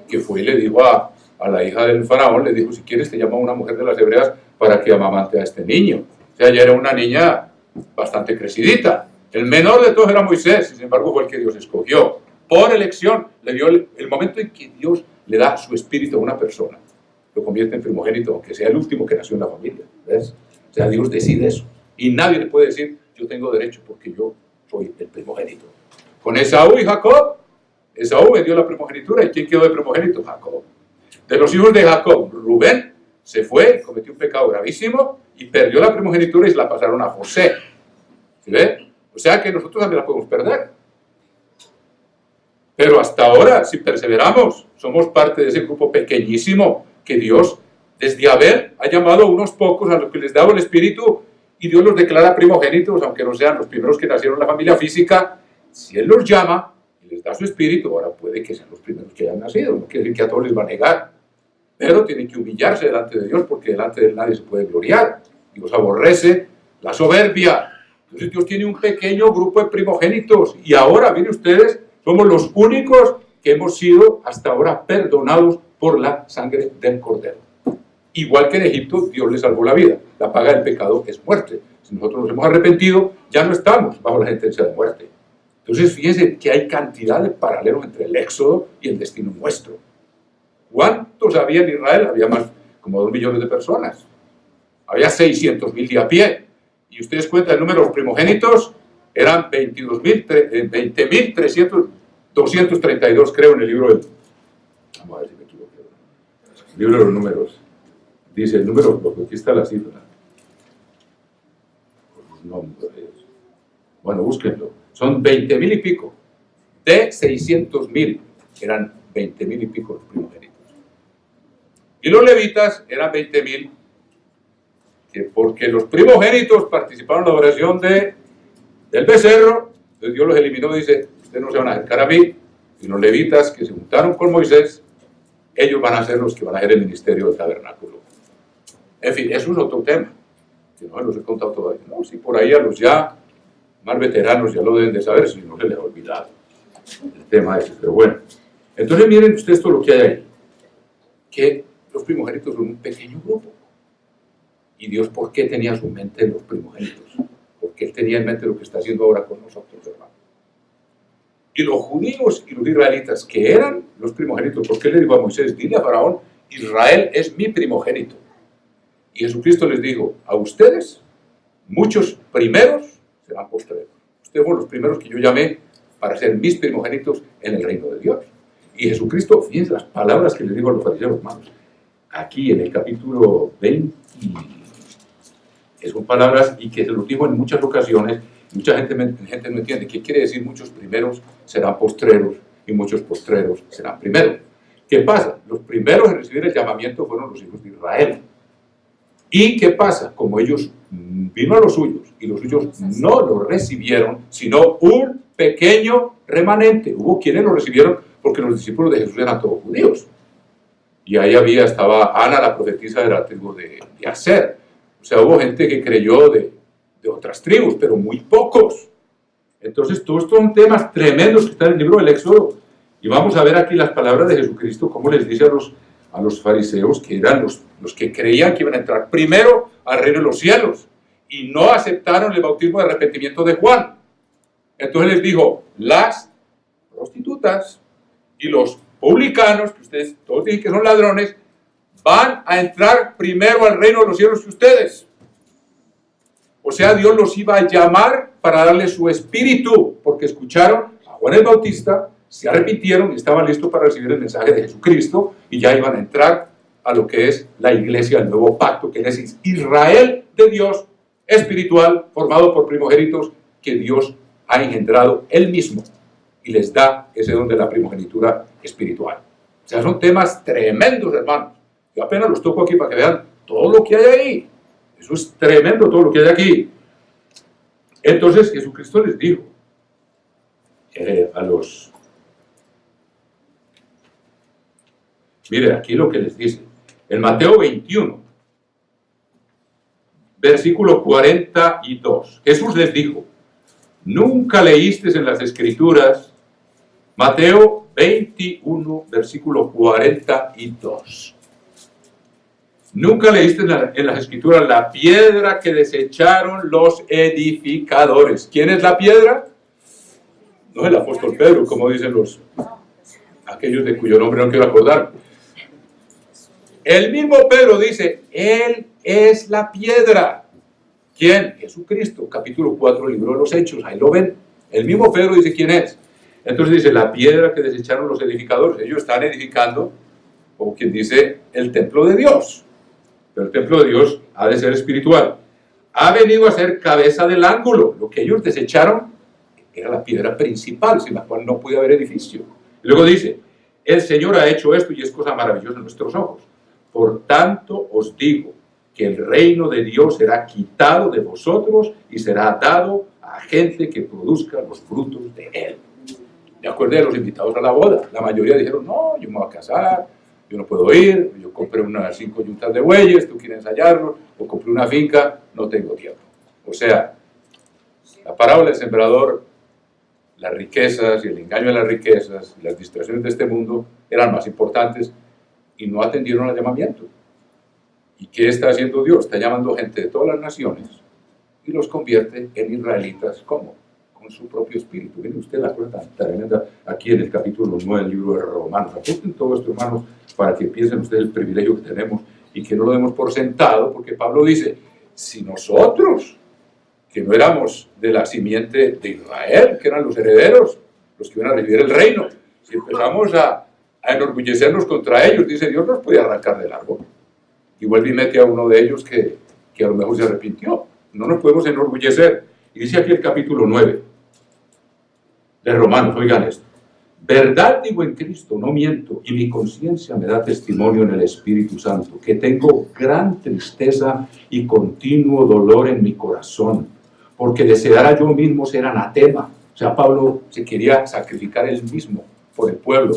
que fue y le dijo a la hija del faraón, le dijo: si quieres te llamo a una mujer de las hebreas para que amamante a este niño. O sea, ya era una niña bastante crecidita. El menor de todos era Moisés, sin embargo fue el que Dios escogió. Por elección, le dio el momento en que Dios le da su espíritu a una persona, lo convierte en primogénito, aunque sea el último que nació en la familia. ¿Ves? O sea, Dios decide eso. Y nadie le puede decir: yo tengo derecho porque yo soy el primogénito. Con Esaú y Jacob, Esaú vendió la primogenitura. ¿Y quién quedó de primogénito? Jacob. De los hijos de Jacob, Rubén se fue, cometió un pecado gravísimo y perdió la primogenitura y se la pasaron a José. ¿Sí ve? O sea que nosotros también la podemos perder. Pero hasta ahora, si perseveramos, somos parte de ese grupo pequeñísimo que Dios, desde Abel, ha llamado a unos pocos a los que les daba el Espíritu, y Dios los declara primogénitos, aunque no sean los primeros que nacieron en la familia física. Si Él los llama y les da su Espíritu, ahora puede que sean los primeros que hayan nacido. No quiere decir que a todos les va a negar, pero tienen que humillarse delante de Dios, porque delante de Él nadie se puede gloriar. Dios aborrece la soberbia. Entonces Dios tiene un pequeño grupo de primogénitos, y ahora, miren ustedes, somos los únicos que hemos sido hasta ahora perdonados por la sangre del Cordero. Igual que en Egipto, Dios le salvó la vida. La paga del pecado es muerte. Si nosotros nos hemos arrepentido, ya no estamos bajo la sentencia de muerte. Entonces, fíjense que hay cantidad de paralelos entre el Éxodo y el destino nuestro. ¿Cuántos había en Israel? Había más, como 2 millones de personas. Había 600,000 de a pie. Y ustedes cuentan el número de los primogénitos, eran 20,232, creo, en el libro del... Vamos a ver si me equivoco. El libro de los números. Dice el número, porque aquí está la cifra. Los nombres. Bueno, búsquenlo. Son 20,000 y pico. De 600,000 eran 20,000 y pico los primogénitos. Y los levitas eran 20,000, porque los primogénitos participaron en la oración del becerro. Entonces Dios los eliminó y dice: ustedes no se van a acercar a mí. Y los levitas que se juntaron con Moisés, ellos van a ser los que van a hacer el ministerio del tabernáculo. En fin, eso es otro tema, que no los he contado todavía. No, si por ahí a los ya más veteranos ya lo deben de saber, si no se les ha olvidado el tema ese. Pero bueno, entonces miren ustedes todo lo que hay ahí, que los primogénitos son un pequeño grupo. Y Dios, ¿por qué tenía su mente en los primogénitos? Porque Él tenía en mente lo que está haciendo ahora con nosotros, hermano. Y los judíos y los israelitas, que eran los primogénitos, ¿por qué le dijo a Moisés: dile a Faraón, Israel es mi primogénito? Y Jesucristo les dijo: a ustedes, muchos primeros serán postreros. Ustedes fueron los primeros que yo llamé para ser mis primogénitos en el reino de Dios. Y Jesucristo, fíjense las palabras que les dijo a los fariseos, hermanos, aquí en el capítulo 20, son palabras y que se los dijo en muchas ocasiones. Mucha gente no entiende qué quiere decir: muchos primeros serán postreros y muchos postreros serán primeros. ¿Qué pasa? Los primeros en recibir el llamamiento fueron los hijos de Israel. ¿Y qué pasa? Como ellos vino a los suyos y los suyos no lo recibieron, sino un pequeño remanente. Hubo quienes lo recibieron porque los discípulos de Jesús eran todos judíos. Y ahí estaba Ana, la profetisa de la tribu de Aser. O sea, hubo gente que creyó de otras tribus, pero muy pocos. Entonces, todos estos son temas tremendos que están en el libro del Éxodo. Y vamos a ver aquí las palabras de Jesucristo, cómo les dice a los fariseos, que eran los que creían que iban a entrar primero al reino de los cielos, y no aceptaron el bautismo de arrepentimiento de Juan. Entonces les dijo, las prostitutas y los publicanos, que ustedes todos dicen que son ladrones, van a entrar primero al reino de los cielos que ustedes. O sea, Dios los iba a llamar para darle su espíritu, porque escucharon a Juan el Bautista, se arrepintieron y estaban listos para recibir el mensaje de Jesucristo, y ya iban a entrar a lo que es la iglesia del nuevo pacto, que es Israel de Dios, espiritual, formado por primogénitos que Dios ha engendrado Él mismo, y les da ese don de la primogenitura espiritual. O sea, son temas tremendos, hermanos. Yo apenas los toco aquí para que vean todo lo que hay ahí. Eso es tremendo, todo lo que hay aquí. Entonces Jesucristo les dijo mire, aquí lo que les dice. En Mateo 21, versículo 42, Jesús les dijo, ¿nunca leíste en las Escrituras? Mateo 21, versículo 42. ¿Nunca leíste en las Escrituras la piedra que desecharon los edificadores? ¿Quién es la piedra? No es el apóstol Pedro, como dicen aquellos de cuyo nombre no quiero acordar. El mismo Pedro dice, Él es la piedra. ¿Quién? Jesucristo, capítulo 4, libro de los Hechos, ahí lo ven. El mismo Pedro dice quién es. Entonces dice, la piedra que desecharon los edificadores. Ellos están edificando, como quien dice, el templo de Dios. Pero el templo de Dios ha de ser espiritual. Ha venido a ser cabeza del ángulo. Lo que ellos desecharon era la piedra principal, sin la cual no puede haber edificio. Y luego dice, el Señor ha hecho esto y es cosa maravillosa en nuestros ojos. Por tanto os digo que el reino de Dios será quitado de vosotros y será dado a gente que produzca los frutos de él. De acuerdo a los invitados a la boda, la mayoría dijeron, no, yo me voy a casar, yo no puedo ir, yo compré unas 5 yuntas de bueyes, tú quieres ensayarlo, o compré una finca, no tengo tiempo. O sea, la parábola del sembrador, las riquezas y el engaño de las riquezas y las distracciones de este mundo eran más importantes y no atendieron al llamamiento. ¿Y qué está haciendo Dios? Está llamando gente de todas las naciones y los convierte en israelitas. ¿Cómo? Con su propio espíritu. Miren usted la cosa tan tremenda aquí en el capítulo 9 del libro de Romanos. Apunten todo esto, hermanos, para que piensen ustedes el privilegio que tenemos y que no lo demos por sentado, porque Pablo dice, si nosotros, que no éramos de la simiente de Israel, que eran los herederos, los que iban a recibir el reino, si empezamos a enorgullecernos contra ellos, dice Dios nos puede arrancar del árbol. Y vuelve y mete a uno de ellos que a lo mejor se arrepintió. No nos podemos enorgullecer. Y dice aquí el capítulo 9 de Romanos, oigan esto. Verdad digo en Cristo, no miento, y mi conciencia me da testimonio en el Espíritu Santo, que tengo gran tristeza y continuo dolor en mi corazón, porque deseara yo mismo ser anatema. O sea, Pablo se quería sacrificar él mismo por el pueblo,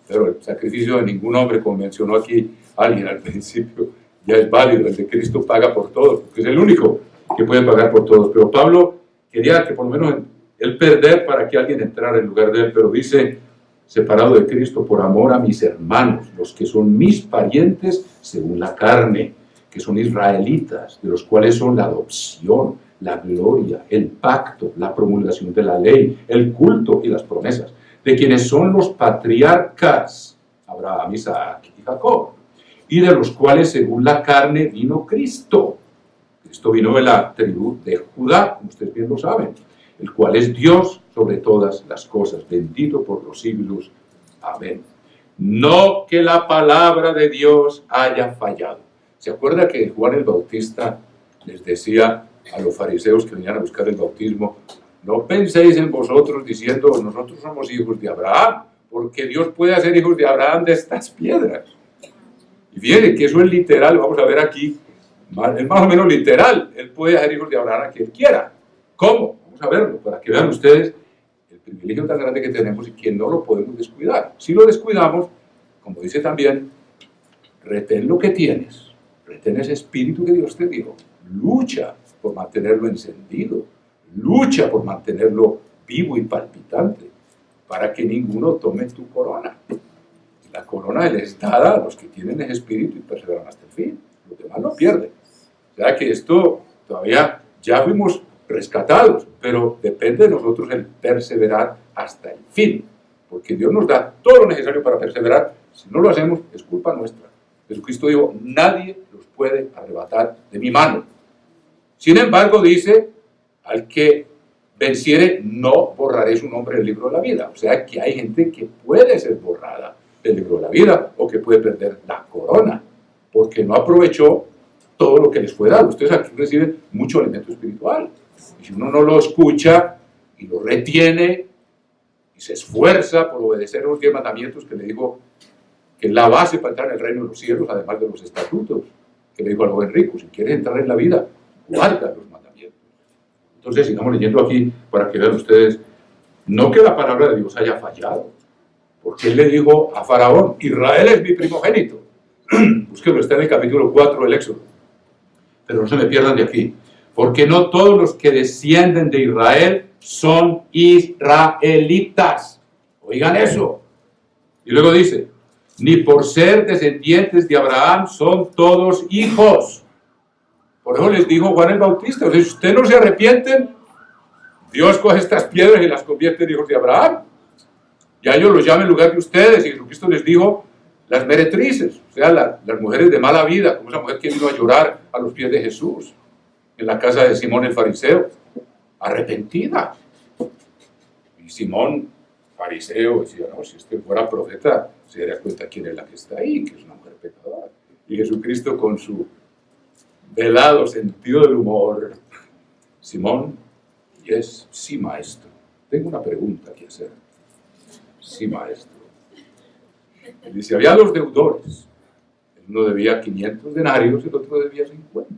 pero el sacrificio de ningún hombre, como mencionó aquí alguien al principio, ya es válido. El de Cristo paga por todos, porque es el único que puede pagar por todos. Pero Pablo quería que por lo menos él perder para que alguien entrara en lugar de él, pero dice, separado de Cristo por amor a mis hermanos, los que son mis parientes según la carne, que son israelitas, de los cuales son la adopción, la gloria, el pacto, la promulgación de la ley, el culto y las promesas, de quienes son los patriarcas, Abraham, Isaac y Jacob, y de los cuales según la carne vino Cristo. Cristo vino de la tribu de Judá, como ustedes bien lo saben, el cual es Dios sobre todas las cosas, bendito por los siglos. Amén. No que la palabra de Dios haya fallado. ¿Se acuerda que Juan el Bautista les decía a los fariseos que venían a buscar el bautismo, no penséis en vosotros diciendo, nosotros somos hijos de Abraham, porque Dios puede hacer hijos de Abraham de estas piedras? Y fíjense que eso es literal, vamos a ver aquí, Es más o menos literal. Él puede hacer hijos de Abraham a quien quiera. ¿Cómo? Vamos a verlo, para que vean ustedes el privilegio tan grande que tenemos y que no lo podemos descuidar. Si lo descuidamos, como dice también, retén lo que tienes, retén ese espíritu que Dios te dio, lucha por mantenerlo encendido, lucha por mantenerlo vivo y palpitante, para que ninguno tome tu corona. La corona les es dada a los que tienen ese espíritu y perseveran hasta el fin. Los demás lo pierden. O sea que esto todavía ya fuimos rescatados, pero depende de nosotros el perseverar hasta el fin, porque Dios nos da todo lo necesario para perseverar. Si no lo hacemos, es culpa nuestra. Jesucristo dijo, nadie los puede arrebatar de mi mano. Sin embargo, dice, al que venciere, no borraré su nombre del libro de la vida. O sea que hay gente que puede ser borrada del libro de la vida o que puede perder la corona, porque no aprovechó todo lo que les fue dado. Ustedes aquí reciben mucho alimento espiritual. Y si uno no lo escucha y lo retiene y se esfuerza por obedecer los 10 mandamientos que le dijo que es la base para entrar en el reino de los cielos, además de los estatutos, que le dijo al joven rico, si quieres entrar en la vida, guarda los mandamientos. Entonces sigamos leyendo aquí para que vean ustedes, no que la palabra de Dios haya fallado, porque él le dijo a Faraón, Israel es mi primogénito. Búsquenlo, está en el capítulo 4 del Éxodo. Pero no se me pierdan de aquí, porque no todos los que descienden de Israel son israelitas. Oigan eso. Y luego dice, ni por ser descendientes de Abraham son todos hijos. Por eso les dijo Juan el Bautista, o sea, si ustedes no se arrepienten, Dios coge estas piedras y las convierte en hijos de Abraham. Ya ellos los llaman en lugar de ustedes, y Jesucristo les dijo, las meretrices, o sea, las mujeres de mala vida, como esa mujer que vino a llorar a los pies de Jesús, en la casa de Simón el fariseo, arrepentida. Y Simón, fariseo, decía, no, si este fuera profeta, se daría cuenta quién es la que está ahí, que es una mujer pecadora. Y Jesucristo con su velado sentido del humor, Simón, yes, sí maestro, tengo una pregunta que hacer. Sí maestro. Él dice, había dos deudores, uno debía 500 denarios y el otro debía 50.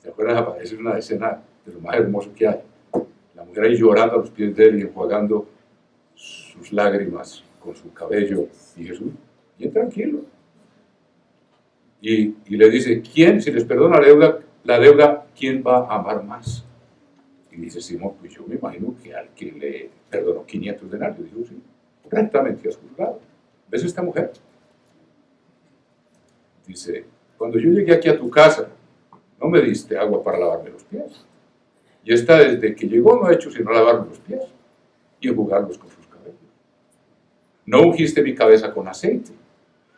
¿Se acuerdan? Aparece una escena de lo más hermoso que hay. La mujer ahí llorando a los pies de él y enjuagando sus lágrimas con su cabello. Y Jesús, bien tranquilo. Y le dice, ¿quién, si les perdona la deuda, quién va a amar más? Y dice Simón, pues yo me imagino que al que le perdonó 500 denarios. Dijo, sí, rectamente has juzgado. ¿Ves esta mujer? Dice, cuando yo llegué aquí a tu casa, no me diste agua para lavarme los pies. Y esta desde que llegó no ha hecho sino lavarme los pies y enjugarlos con sus cabellos. No ungiste mi cabeza con aceite,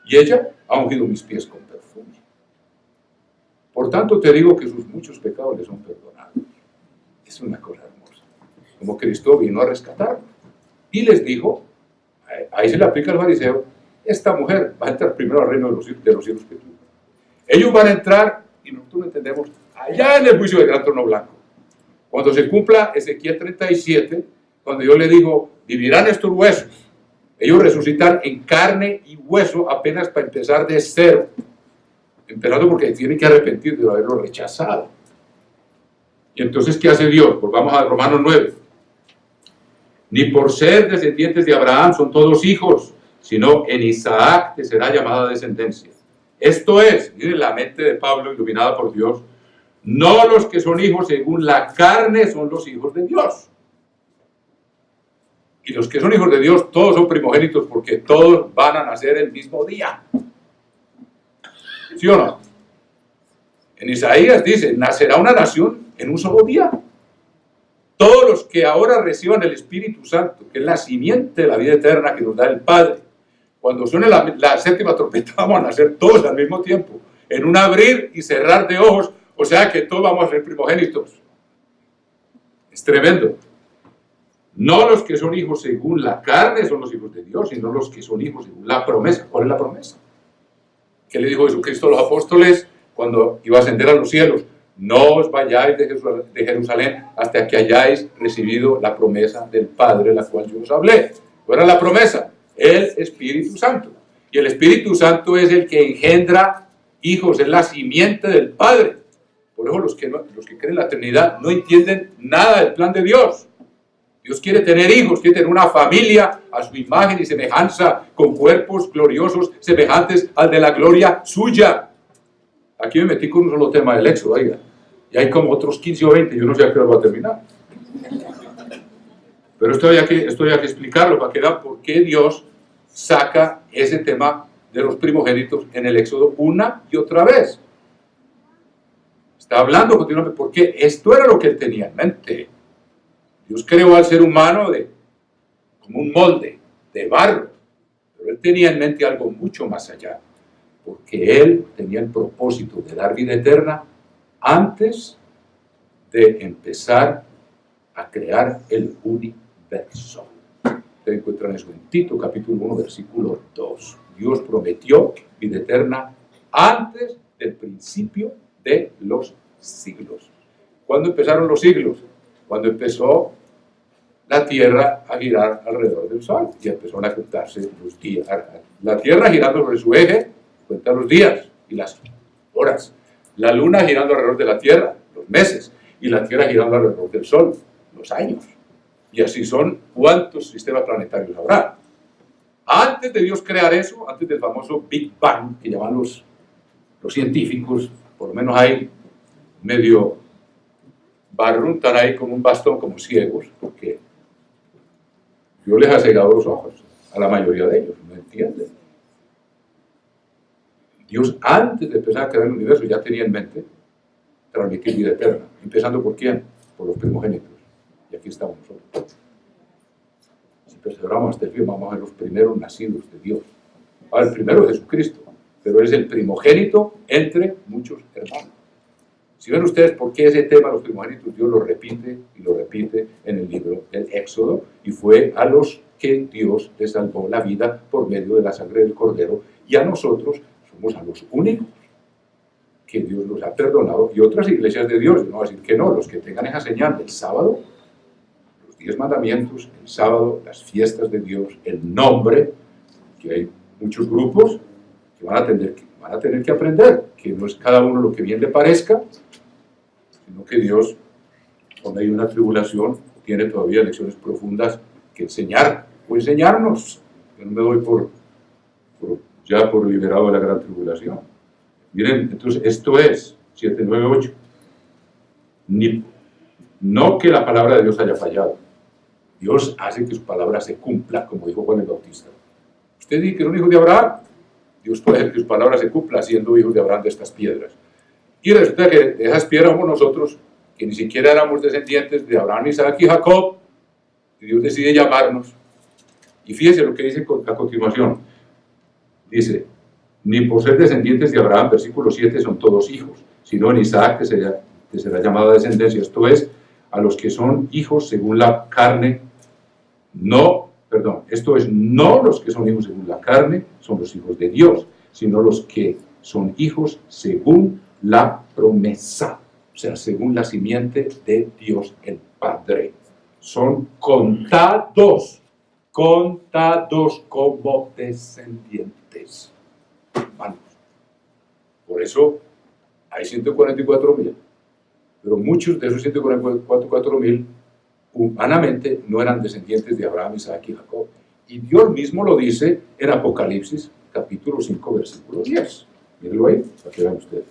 y ella ha ungido mis pies con perfume. Por tanto te digo que sus muchos pecados le son perdonados. Es una cosa hermosa. Como Cristo vino a rescatarlo. Y les dijo, ahí se le aplica al fariseo, esta mujer va a entrar primero al reino de los cielos que tú. Ellos van a entrar, y nosotros lo entendemos, allá en el juicio del gran trono blanco. Cuando se cumpla Ezequiel 37, cuando yo le digo, vivirán estos huesos, ellos resucitan en carne y hueso apenas para empezar de cero. Empezando porque tienen que arrepentir de haberlo rechazado. Y entonces, ¿qué hace Dios? Volvamos a Romanos 9. Ni por ser descendientes de Abraham son todos hijos, sino en Isaac te será llamada descendencia. Esto es, miren la mente de Pablo iluminada por Dios, no los que son hijos según la carne son los hijos de Dios. Y los que son hijos de Dios, todos son primogénitos porque todos van a nacer el mismo día. ¿Sí o no? En Isaías dice, nacerá una nación en un solo día. Todos los que ahora reciban el Espíritu Santo, que es la simiente de la vida eterna que nos da el Padre, cuando suene la séptima trompeta, vamos a nacer todos al mismo tiempo, en un abrir y cerrar de ojos, o sea que todos vamos a ser primogénitos. Es tremendo. No los que son hijos según la carne son los hijos de Dios, sino los que son hijos según la promesa. ¿Cuál es la promesa? ¿Qué le dijo Jesucristo a los apóstoles cuando iba a ascender a los cielos? No os vayáis de Jerusalén hasta que hayáis recibido la promesa del Padre, la cual yo os hablé. ¿Cuál era la promesa? El Espíritu Santo. Y el Espíritu Santo es el que engendra hijos, es la simiente del Padre. Por eso los que creen en la Trinidad no entienden nada del plan de Dios. Dios quiere tener hijos, quiere tener una familia a su imagen y semejanza, con cuerpos gloriosos semejantes al de la gloria suya. Aquí me metí con un solo tema del Éxodo, oiga. Y hay como otros 15 o 20, yo no sé a qué hora va a terminar. Pero esto hay que explicarlo para que vean por qué Dios saca ese tema de los primogénitos en el Éxodo una y otra vez. Está hablando continuamente porque esto era lo que él tenía en mente. Dios creó al ser humano como un molde de barro, pero él tenía en mente algo mucho más allá, porque él tenía el propósito de dar vida eterna antes de empezar a crear el universo. Ustedes encuentran eso en Tito capítulo 1 versículo 2. Dios prometió vida eterna antes del principio de los siglos. ¿Cuándo empezaron los siglos? Cuando empezó la Tierra a girar alrededor del Sol y empezaron a contarse los días. La Tierra girando sobre su eje cuenta los días y las horas. La Luna girando alrededor de la Tierra, los meses, y la Tierra girando alrededor del Sol, los años. Y así son cuántos sistemas planetarios habrá. Antes de Dios crear eso, antes del famoso Big Bang, que llaman los científicos, por lo menos hay medio barruntan ahí con un bastón como ciegos, porque Dios les ha cegado los ojos a la mayoría de ellos, no entienden. Dios antes de empezar a crear el universo ya tenía en mente transmitir vida eterna, empezando ¿por quién? Por los primogénitos, y aquí estamos nosotros. Si perseveramos hasta el fin, vamos a ver los primeros nacidos de Dios. Ahora, el primero es Jesucristo, pero Él es el primogénito entre muchos hermanos. Si ven ustedes por qué ese tema de los primogénitos, Dios lo repite y lo repite en el libro del Éxodo, y fue a los que Dios les salvó la vida por medio de la sangre del Cordero, y a nosotros somos a los únicos que Dios los ha perdonado, y otras iglesias de Dios, no voy a decir que no, los que tengan esa señal del sábado, los 10 mandamientos, el sábado, las fiestas de Dios, el nombre, que hay muchos grupos que van a tener que aprender, que no es cada uno lo que bien le parezca, sino que Dios, cuando hay una tribulación, tiene todavía lecciones profundas que enseñar, o enseñarnos. Yo no me doy ya por liberado de la gran tribulación. Miren, entonces, esto es 7, 9, 8. No que la palabra de Dios haya fallado. Dios hace que su palabra se cumpla, como dijo Juan el Bautista. Usted dice que era un hijo de Abraham. Dios puede hacer que su palabra se cumpla siendo hijos de Abraham de estas piedras. Y resulta que de esas piedras somos nosotros, que ni siquiera éramos descendientes de Abraham, Isaac y Jacob, y Dios decide llamarnos. Y fíjese lo que dice a continuación. Dice, ni por ser descendientes de Abraham, versículo 7, son todos hijos, sino en Isaac que será llamada descendencia. Esto es, a los que son hijos según la carne, no los que son hijos según la carne, son los hijos de Dios, sino los que son hijos según la promesa, o sea, según la simiente de Dios el Padre. Son contados como descendientes, hermanos. Por eso hay 144,000, pero muchos de esos 144,000 humanamente no eran descendientes de Abraham, Isaac y Jacob. Y Dios mismo lo dice en Apocalipsis, capítulo 5, versículo 10. Mírenlo ahí, para que vean ustedes.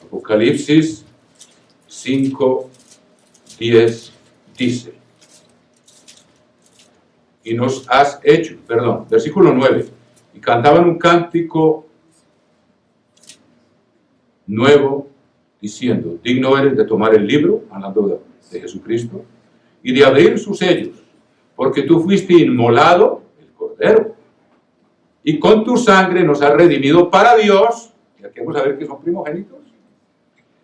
Apocalipsis 5, 10 dice, y nos has hecho, versículo 9, y cantaban un cántico nuevo, diciendo, digno eres de tomar el libro, hablando de Jesucristo, y de abrir sus sellos, porque tú fuiste inmolado, el Cordero, y con tu sangre nos has redimido para Dios, y aquí vamos a ver que son primogénitos,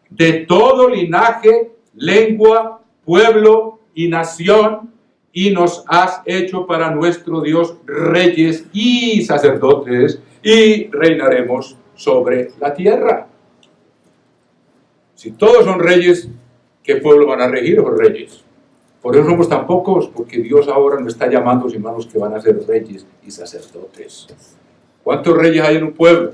de todo linaje, lengua, pueblo y nación, y nos has hecho para nuestro Dios reyes y sacerdotes, y reinaremos sobre la tierra. Si todos son reyes, ¿qué pueblo van a regir los reyes? Por eso somos tan pocos, porque Dios ahora no está llamando sino a los que van a ser reyes y sacerdotes. ¿Cuántos reyes hay en un pueblo?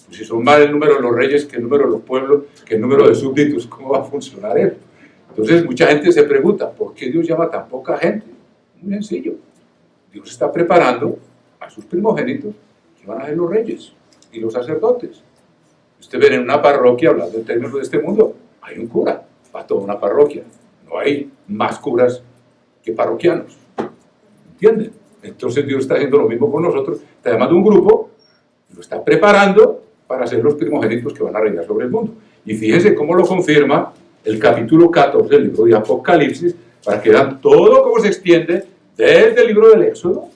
Pues si son más el número de los reyes que el número de los pueblos, que el número de súbditos, ¿cómo va a funcionar eso? Entonces mucha gente se pregunta, ¿por qué Dios llama a tan poca gente? Muy sencillo. Dios está preparando a sus primogénitos que van a ser los reyes y los sacerdotes. Usted ve en una parroquia, hablando en términos de este mundo, hay un cura para toda una parroquia. No hay más curas que parroquianos. ¿Entienden? Entonces Dios está haciendo lo mismo con nosotros. Está llamando a un grupo, lo está preparando para ser los primogénitos que van a reinar sobre el mundo. Y fíjense cómo lo confirma el capítulo 14 del libro de Apocalipsis, para que vean todo cómo se extiende desde el libro del Éxodo.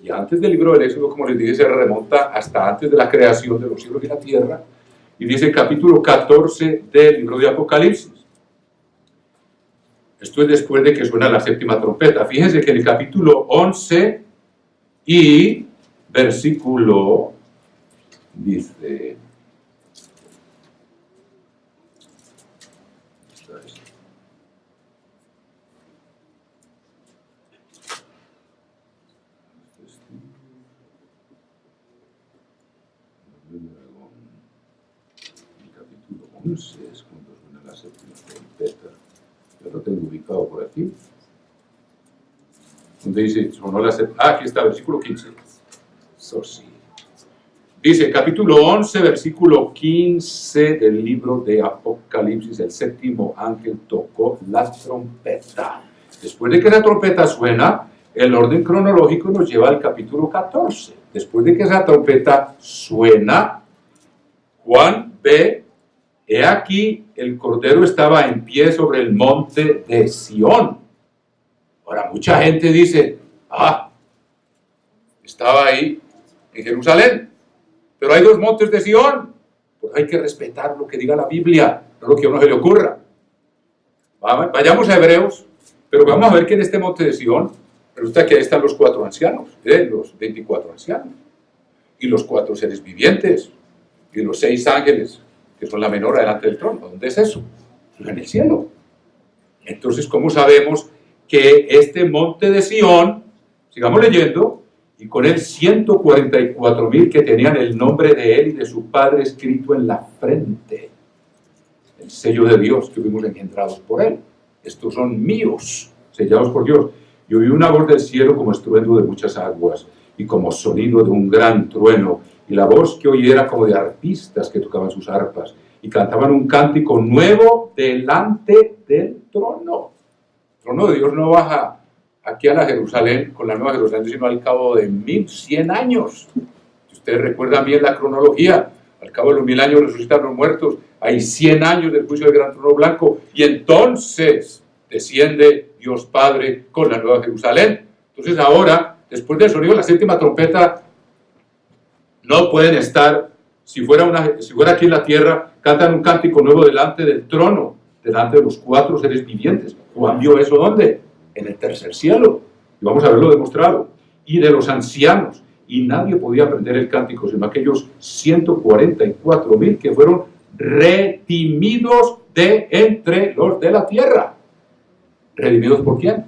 Y antes del libro del Éxodo, como les dije, se remonta hasta antes de la creación de los cielos y la tierra. Y dice el capítulo 14 del libro de Apocalipsis. Esto es después de que suena la séptima trompeta. Fíjense que en el capítulo 11 y versículo dice... Es cuando suena la séptima trompeta. Yo lo tengo ubicado por aquí. Donde dice, sonó la séptima. Aquí está, versículo 15. Eso sí. Dice, capítulo 11, versículo 15 del libro de Apocalipsis, el séptimo ángel tocó la trompeta. Después de que la trompeta suena, el orden cronológico nos lleva al capítulo 14. Después de que esa trompeta suena, Juan ve, he aquí, el Cordero estaba en pie sobre el monte de Sión. Ahora, mucha gente dice, estaba ahí en Jerusalén, pero hay dos montes de Sión. Pues hay que respetar lo que diga la Biblia, no lo que a uno se le ocurra. Vayamos a Hebreos, pero vamos a ver que en este monte de Sión, resulta que ahí están los 4 ancianos, los 24 ancianos, y los 4 seres vivientes, y los 6 ángeles, que son la menor delante del trono. ¿Dónde es eso? Eso es en el cielo. Entonces, ¿cómo sabemos que este monte de Sión, sigamos leyendo, y con él 144,000 que tenían el nombre de él y de su padre escrito en la frente, el sello de Dios, que fuimos engendrados por él? Estos son míos, sellados por Dios. Y oí una voz del cielo como estruendo de muchas aguas y como sonido de un gran trueno, y la voz que oí era como de arpistas que tocaban sus arpas y cantaban un cántico nuevo delante del trono. El trono de Dios no baja aquí a la Jerusalén, con la nueva Jerusalén, sino al cabo de 1100 años. Si ustedes recuerdan bien la cronología, al cabo de los 1000 años resucitan los muertos, hay 100 años del juicio del gran trono blanco, y entonces desciende Dios Padre con la nueva Jerusalén. Entonces ahora, después del sonido de la séptima trompeta, no pueden estar, si fuera aquí en la tierra, cantan un cántico nuevo delante del trono, delante de los 4 seres vivientes. ¿Juan vio eso dónde? En el tercer cielo. Y vamos a verlo demostrado. Y de los ancianos. Y nadie podía aprender el cántico, sino aquellos 144,000 que fueron redimidos de entre los de la tierra. ¿Redimidos por quién?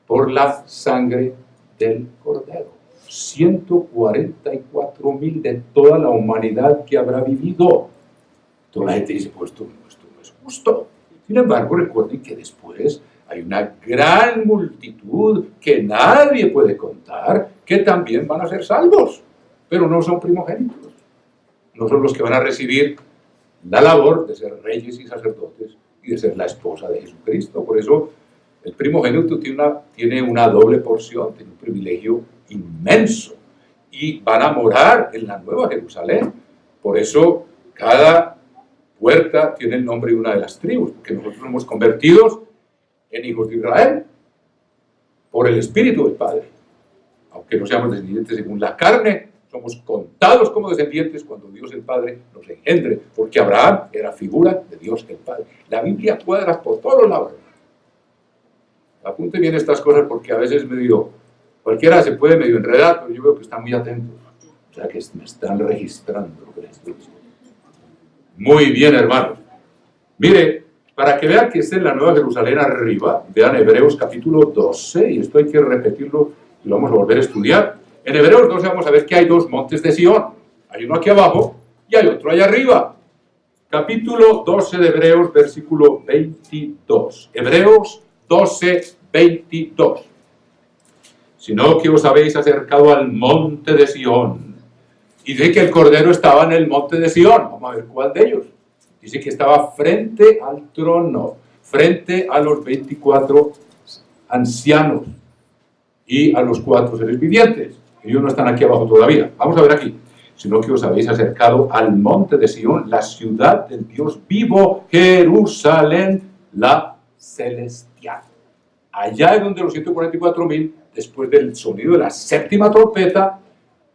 Por la sangre del Cordero. 144,000 de toda la humanidad que habrá vivido. Toda la gente dice, pues esto no es justo. Sin embargo, recuerden que después hay una gran multitud que nadie puede contar, que también van a ser salvos, pero no son primogénitos. No son los que van a recibir la labor de ser reyes y sacerdotes y de ser la esposa de Jesucristo. Por eso el primogénito tiene una doble porción, tiene un privilegio inmenso, y van a morar en la nueva Jerusalén. Por eso cada puerta tiene el nombre de una de las tribus, porque nosotros somos convertidos en hijos de Israel por el Espíritu del Padre. Aunque no seamos descendientes según la carne, somos contados como descendientes cuando Dios el Padre nos engendre, porque Abraham era figura de Dios el Padre. La Biblia cuadra por todos lados. Apunte bien estas cosas, porque a veces cualquiera se puede medio enredar, pero yo veo que están muy atentos. O sea que me están registrando lo que les estoy diciendo. Muy bien, hermanos. Mire, Para que vean que esta es la Nueva Jerusalén arriba, vean Hebreos capítulo 12, y esto hay que repetirlo y lo vamos a volver a estudiar. En Hebreos 12 vamos a ver que hay dos montes de Sión. Hay uno aquí abajo y hay otro allá arriba. Capítulo 12 de Hebreos, versículo 22. Hebreos 12, 22. Sino que os habéis acercado al monte de Sión. Y dice que el Cordero estaba en el monte de Sión. Vamos a ver cuál de ellos. Dice que estaba frente al trono, frente a los 24 ancianos y a los 4 seres vivientes. Ellos no están aquí abajo todavía. Vamos a ver aquí. Sino que os habéis acercado al monte de Sión, la ciudad del Dios vivo, Jerusalén, la celestial. Allá es donde los 144,000, después del sonido de la séptima trompeta,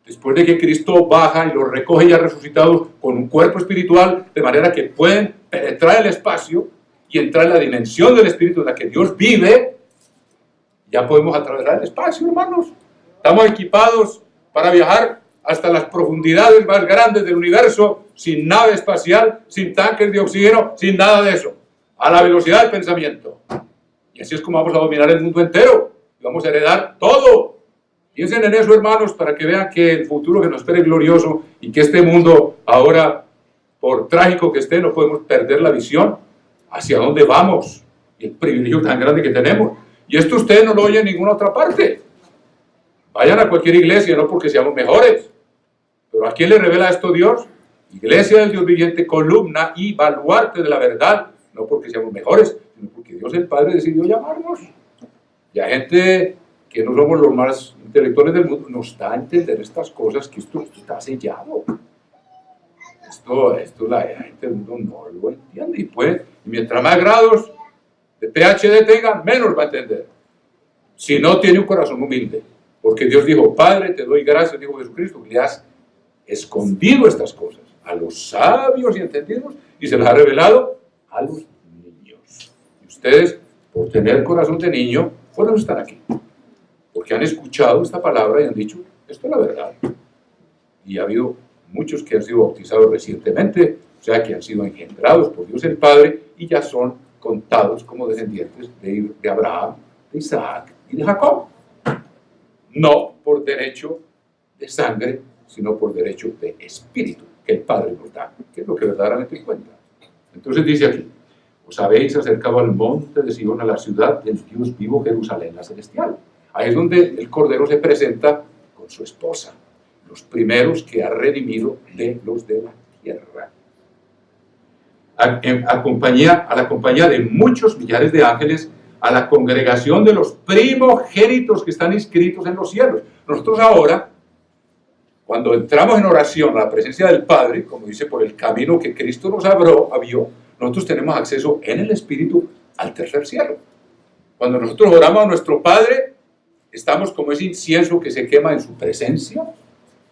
después de que Cristo baja y los recoge ya resucitados con un cuerpo espiritual, de manera que pueden penetrar el espacio y entrar en la dimensión del Espíritu en la que Dios vive, ya podemos atravesar el espacio, hermanos. Estamos equipados para viajar hasta las profundidades más grandes del universo, sin nave espacial, sin tanques de oxígeno, sin nada de eso, a la velocidad del pensamiento. Y así es como vamos a dominar el mundo entero, y vamos a heredar todo. Piensen en eso, hermanos, para que vean que el futuro que nos espera es glorioso, y que este mundo, ahora, por trágico que esté, no podemos perder la visión hacia dónde vamos, y el privilegio tan grande que tenemos. Y esto ustedes no lo oyen en ninguna otra parte. Vayan a cualquier iglesia, no porque seamos mejores, pero ¿a quién le revela esto Dios? Iglesia del Dios viviente, columna y baluarte de la verdad, no porque seamos mejores, sino porque Dios el Padre decidió llamarnos. Y hay gente que no somos los más intelectuales del mundo, nos da a entender estas cosas, que esto está sellado. Esto la gente del mundo no lo entiende, y mientras más grados de PhD tengan, menos va a entender. Si no tiene un corazón humilde. Porque Dios dijo, Padre, te doy gracias, dijo Jesucristo, que le has escondido estas cosas a los sabios y entendidos y se las ha revelado a los niños. Y ustedes, por tener corazón de niño, por eso están aquí. Porque han escuchado esta palabra y han dicho, esto es la verdad. Y ha habido muchos que han sido bautizados recientemente, o sea, que han sido engendrados por Dios el Padre y ya son contados como descendientes de Abraham, de Isaac y de Jacob. No por derecho de sangre, sino por derecho de espíritu, que el Padre nos da, que es lo que verdaderamente cuenta. Entonces dice aquí, os habéis acercado al monte de Sion, a la ciudad del Dios vivo, Jerusalén, la celestial. Ahí es donde el Cordero se presenta con su esposa, los primeros que ha redimido de los de la tierra. A la compañía de muchos millares de ángeles, a la congregación de los primogénitos que están inscritos en los cielos. Nosotros ahora, cuando entramos en oración a la presencia del Padre, como dice, por el camino que Cristo nos abrió, nosotros tenemos acceso en el Espíritu al tercer cielo. Cuando nosotros oramos a nuestro Padre, estamos como ese incienso que se quema en su presencia,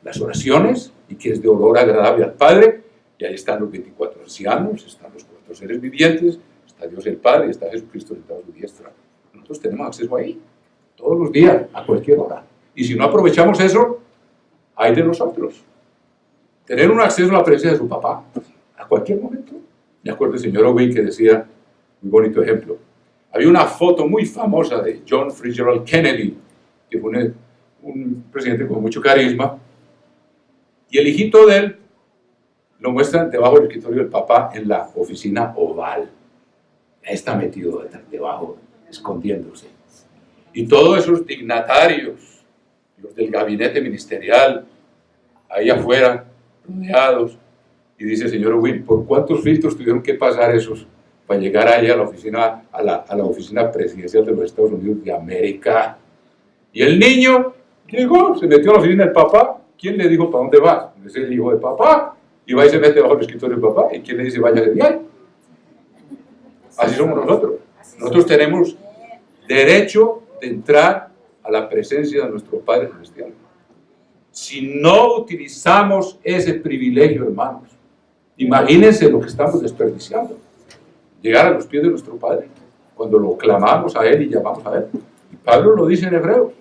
las oraciones, y que es de olor agradable al Padre, y ahí están los 24 ancianos, están los 4 seres vivientes, está Dios el Padre y está Jesucristo sentado a su diestra. Nosotros tenemos acceso ahí, todos los días, a cualquier hora. Y si no aprovechamos eso, hay de nosotros. Tener un acceso a la presencia de su papá, a cualquier momento. Me acuerdo el señor Owen que decía, muy bonito ejemplo, había una foto muy famosa de John Fitzgerald Kennedy, que fue un presidente con mucho carisma, y el hijito de él lo muestran debajo del escritorio del papá en la oficina oval. Está metido debajo, escondiéndose. Y todos esos dignatarios, los del gabinete ministerial, ahí afuera, rodeados, y dice el señor Owen, ¿por cuántos filtros tuvieron que pasar esos para llegar allá a la oficina, a la oficina presidencial de los Estados Unidos de América? Y el niño llegó, se metió a la oficina del papá. ¿Quién le dijo para dónde vas? Es el hijo de papá, y va y se mete bajo el escritorio del papá. ¿Y quién le dice vaya de viaje? Así somos nosotros. Nosotros tenemos derecho de entrar a la presencia de nuestro Padre Celestial. Si no utilizamos ese privilegio, hermanos, imagínense lo que estamos desperdiciando. Llegar a los pies de nuestro Padre, cuando lo clamamos a Él y llamamos a Él. Y Pablo lo dice en Hebreos.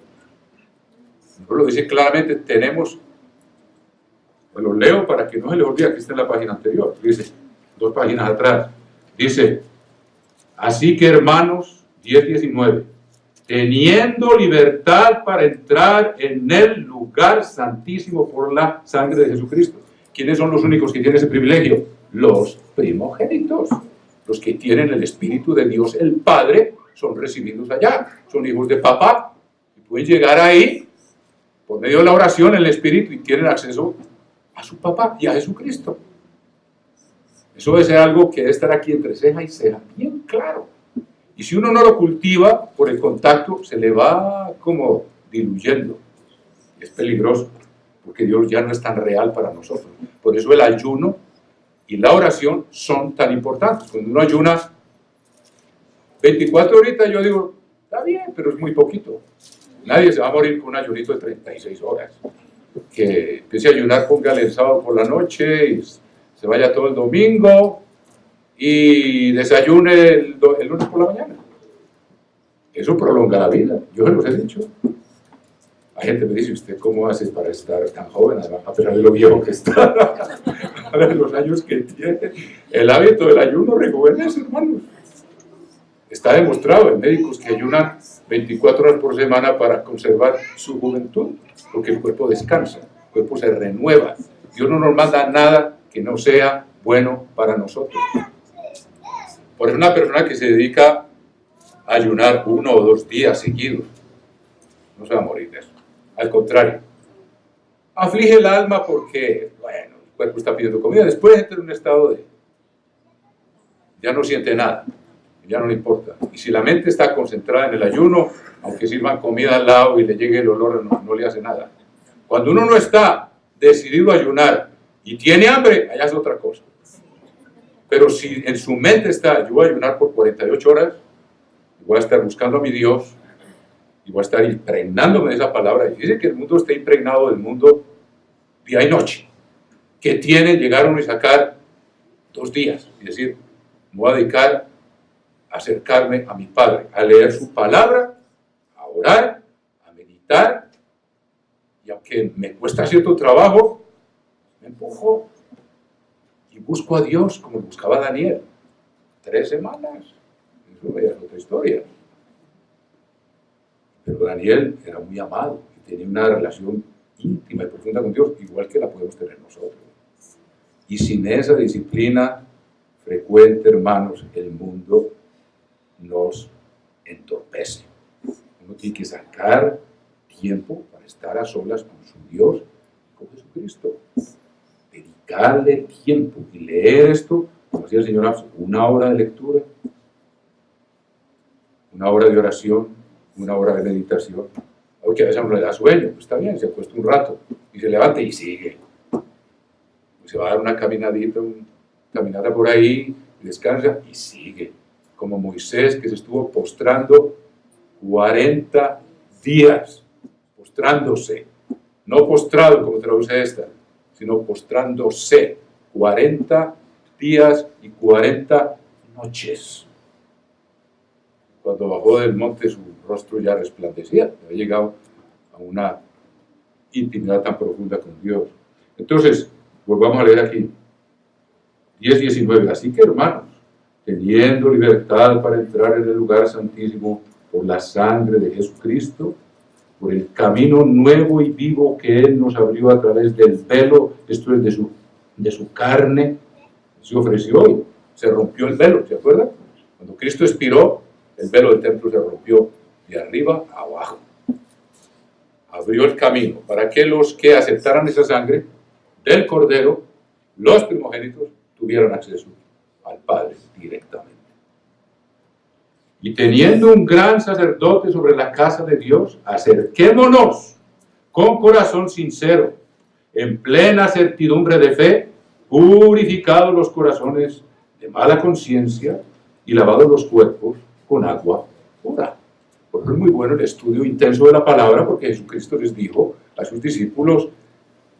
Pablo lo dice claramente, tenemos, pues lo leo para que no se les olvide, que está en la página anterior, dice, 2 páginas atrás, dice, Así que, hermanos, 10:19, teniendo libertad para entrar en el lugar santísimo por la sangre de Jesucristo. ¿Quiénes son los únicos que tienen ese privilegio? Los primogénitos, los que tienen el Espíritu de Dios, el Padre, son recibidos allá, son hijos de papá, y pueden llegar ahí por medio de la oración, el Espíritu, y tienen acceso a su papá y a Jesucristo. Eso debe ser algo que debe estar aquí entre ceja y ceja, bien claro. Y si uno no lo cultiva por el contacto, se le va como diluyendo. Es peligroso, porque Dios ya no es tan real para nosotros. Por eso el ayuno y la oración son tan importantes. Cuando uno ayuna 24 horitas, yo digo, está bien, pero es muy poquito. Nadie se va a morir con un ayunito de 36 horas. Que empiece a ayunar, póngale el sábado por la noche y se vaya todo el domingo y desayune el lunes por la mañana. Eso prolonga la vida, yo se los he dicho. Hay gente que me dice, ¿usted cómo hace para estar tan joven? Además, a pesar de lo viejo que está, de los años que tiene. El hábito del ayuno rejuvenece, hermanos. Está demostrado en médicos que ayunan 24 horas por semana para conservar su juventud, porque el cuerpo descansa, el cuerpo se renueva. Dios no nos manda nada que no sea bueno para nosotros. Por eso una persona que se dedica a ayunar 1 o 2 días seguidos, no se va a morir de eso. Al contrario, aflige el alma porque, bueno, el cuerpo está pidiendo comida, después entra en un estado de, ya no siente nada, ya no le importa. Y si la mente está concentrada en el ayuno, aunque sirvan comida al lado y le llegue el olor, no le hace nada. Cuando uno no está decidido a ayunar y tiene hambre, allá es otra cosa. Pero si en su mente está, yo voy a ayunar por 48 horas, y voy a estar buscando a mi Dios, y voy a estar impregnándome de esa palabra. Y dice que el mundo está impregnado del mundo día y noche, que tiene llegar uno y sacar 2 días, y decir, me voy a dedicar a acercarme a mi Padre, a leer su palabra, a orar, a meditar, y aunque me cuesta cierto trabajo, me empujo y busco a Dios como buscaba Daniel. 3 semanas, eso ya es otra historia. Pero Daniel era muy amado y tenía una relación íntima y profunda con Dios, igual que la podemos tener nosotros. Y sin esa disciplina frecuente, hermanos, el mundo nos entorpece. Uno tiene que sacar tiempo para estar a solas con su Dios, con Jesucristo. Dedicarle tiempo y leer esto, como decía el Señor Absalom, 1 hora de lectura, 1 hora de oración, 1 hora de meditación. Aunque a veces a uno le da sueño, pues está bien, se acuesta un rato y se levanta y sigue. Pues se va a dar una caminadita, caminata por ahí, descansa y sigue. Como Moisés, que se estuvo postrando 40 días, postrándose, no postrado como traduce esta, sino postrándose 40 días y 40 noches. Cuando bajó del monte su rostro ya resplandecía, había llegado a una intimidad tan profunda con Dios. Entonces, volvamos a leer aquí, 10:19, así que hermanos, teniendo libertad para entrar en el lugar santísimo por la sangre de Jesucristo, por el camino nuevo y vivo que Él nos abrió a través del velo, esto es de su carne, se ofreció y se rompió el velo, ¿se acuerdan? Cuando Cristo expiró, el velo del templo se rompió de arriba a abajo. Abrió el camino para que los que aceptaran esa sangre del Cordero, los primogénitos, tuvieran acceso al Padre directamente. Y teniendo un gran sacerdote sobre la casa de Dios, acerquémonos con corazón sincero, en plena certidumbre de fe, purificados los corazones de mala conciencia y lavados los cuerpos con agua pura. Por eso es muy bueno el estudio intenso de la palabra, porque Jesucristo les dijo a sus discípulos,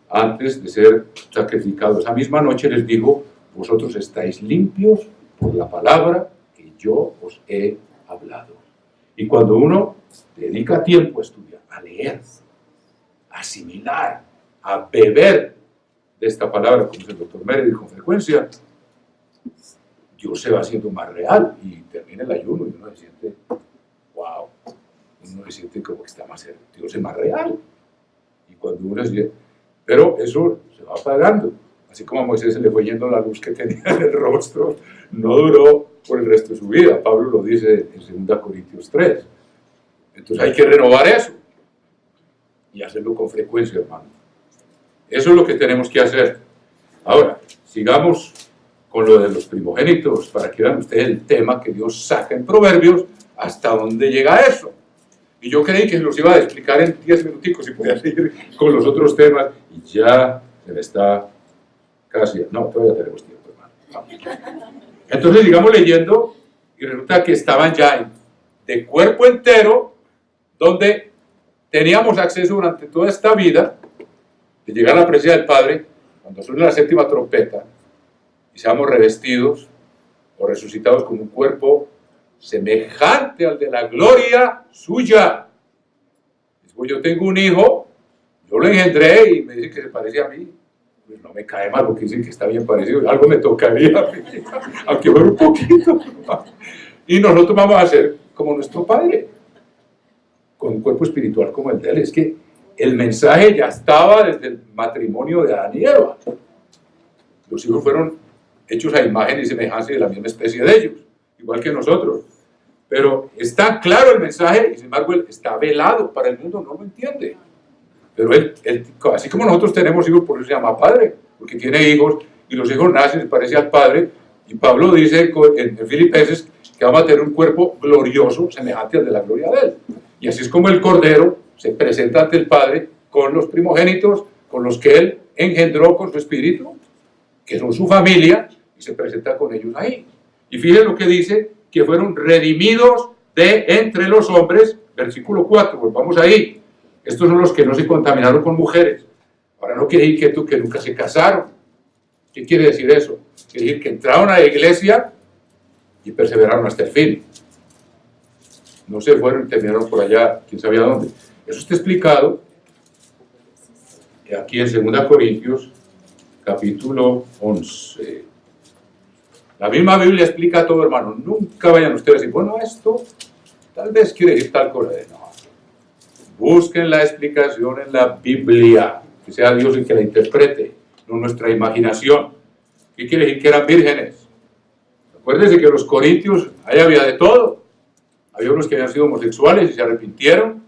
antes de ser sacrificados esa misma noche, les dijo, vosotros estáis limpios por la palabra que yo os he hablado. Y cuando uno dedica tiempo a estudiar, a leer, a asimilar, a beber de esta palabra, como dice el doctor Meredith con frecuencia, Dios se va haciendo más real y termina el ayuno y uno se siente, wow, uno se siente como que está más cerca, Dios es más real. Y cuando uno se siente, pero eso se va apagando. Así como a Moisés se le fue yendo la luz que tenía en el rostro, no duró por el resto de su vida. Pablo lo dice en 2 Corintios 3. Entonces hay que renovar eso y hacerlo con frecuencia, hermano. Eso es lo que tenemos que hacer. Ahora, sigamos con lo de los primogénitos, para que vean ustedes el tema que Dios saca en Proverbios, hasta dónde llega eso. Y yo creí que los iba a explicar en 10 minuticos y podía seguir con los otros temas, y ya se me está casi... No, todavía tenemos tiempo, hermano. Entonces, sigamos leyendo, y resulta que estaban ya de cuerpo entero, donde teníamos acceso durante toda esta vida, de llegar a la presencia del Padre, cuando suene la séptima trompeta, y seamos revestidos o resucitados con un cuerpo semejante al de la gloria suya. Después yo tengo un hijo, yo lo engendré y me dice que se parece a mí. Pues no me cae mal porque dicen que está bien parecido, algo me tocaría, aunque fuera un poquito. Y nosotros vamos a ser como nuestro Padre, con un cuerpo espiritual como el de él. Es que el mensaje ya estaba desde el matrimonio de Adán y Eva. Los hijos fueron hechos a imagen y semejanza de la misma especie de ellos, igual que nosotros. Pero está claro el mensaje y sin embargo él está velado para el mundo, no lo entiende. Pero él, así como nosotros tenemos hijos, por eso se llama padre, porque tiene hijos y los hijos nacen, se parece al padre. Y Pablo dice en Filipenses que vamos a tener un cuerpo glorioso, semejante al de la gloria de él. Y así es como el Cordero se presenta ante el Padre con los primogénitos, con los que él engendró con su espíritu, que son su familia, y se presenta con ellos ahí. Y fíjense lo que dice, que fueron redimidos de entre los hombres, versículo 4, volvamos ahí. Estos son los que no se contaminaron con mujeres. Ahora no quiere decir que nunca se casaron. ¿Qué quiere decir eso? Quiere decir que entraron a la iglesia y perseveraron hasta el fin. No se fueron y terminaron por allá, quién sabía dónde. Eso está explicado aquí en 2 Corintios, capítulo 11. La misma Biblia explica todo, hermano. Nunca vayan ustedes a decir, bueno, esto tal vez quiere decir tal cosa. No. Busquen la explicación en la Biblia, que sea Dios el que la interprete, no nuestra imaginación. ¿Qué quiere decir que eran vírgenes? Acuérdense que los corintios, ahí había de todo. Había unos que habían sido homosexuales y se arrepintieron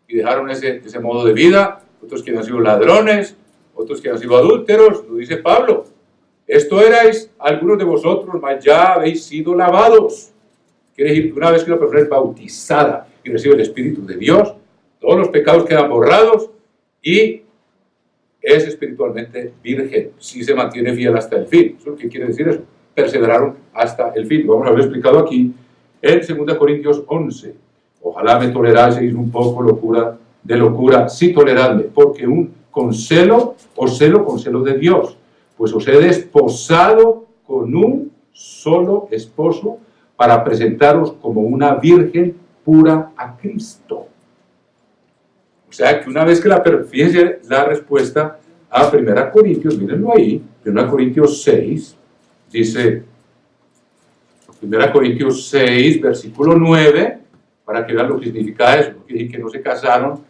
y dejaron ese modo de vida, otros que habían sido ladrones, otros que habían sido adúlteros, lo dice Pablo. Esto erais algunos de vosotros, mas ya habéis sido lavados. Quiere decir que una vez que una persona es bautizada y recibe el Espíritu de Dios, todos los pecados quedan borrados y es espiritualmente virgen, si se mantiene fiel hasta el fin. ¿Eso es lo que quiere decir eso? Perseveraron hasta el fin. Vamos a haberlo explicado aquí en 2 Corintios 11. Ojalá me toleraseis un poco de locura, sí toleradme, porque con celo os celo con celo de Dios, pues os he desposado con un solo esposo para presentaros como una virgen pura a Cristo. O sea que una vez que fíjense la respuesta a 1 Corintios, mírenlo ahí, 1 Corintios 6, dice 1 Corintios 6, versículo 9, para que vean lo que significa eso. No quiere decir que no se casaron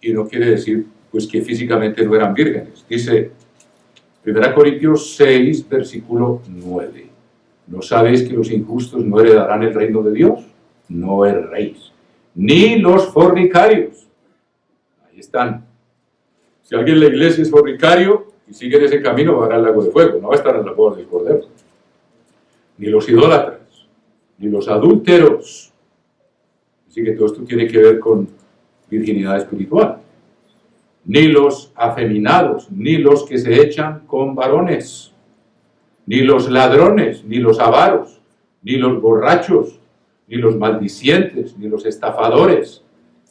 y no quiere decir pues que físicamente no eran vírgenes. Dice 1 Corintios 6, versículo 9. ¿No sabéis que los injustos no heredarán el reino de Dios? No erréis. Ni los fornicarios. Ahí están. Si alguien en la iglesia es fornicario y sigue en ese camino, va a ir al lago de fuego, no va a estar en la boda del Cordero. Ni los idólatras, ni los adúlteros. Así que todo esto tiene que ver con virginidad espiritual. Ni los afeminados, ni los que se echan con varones, ni los ladrones, ni los avaros, ni los borrachos, ni los maldicientes, ni los estafadores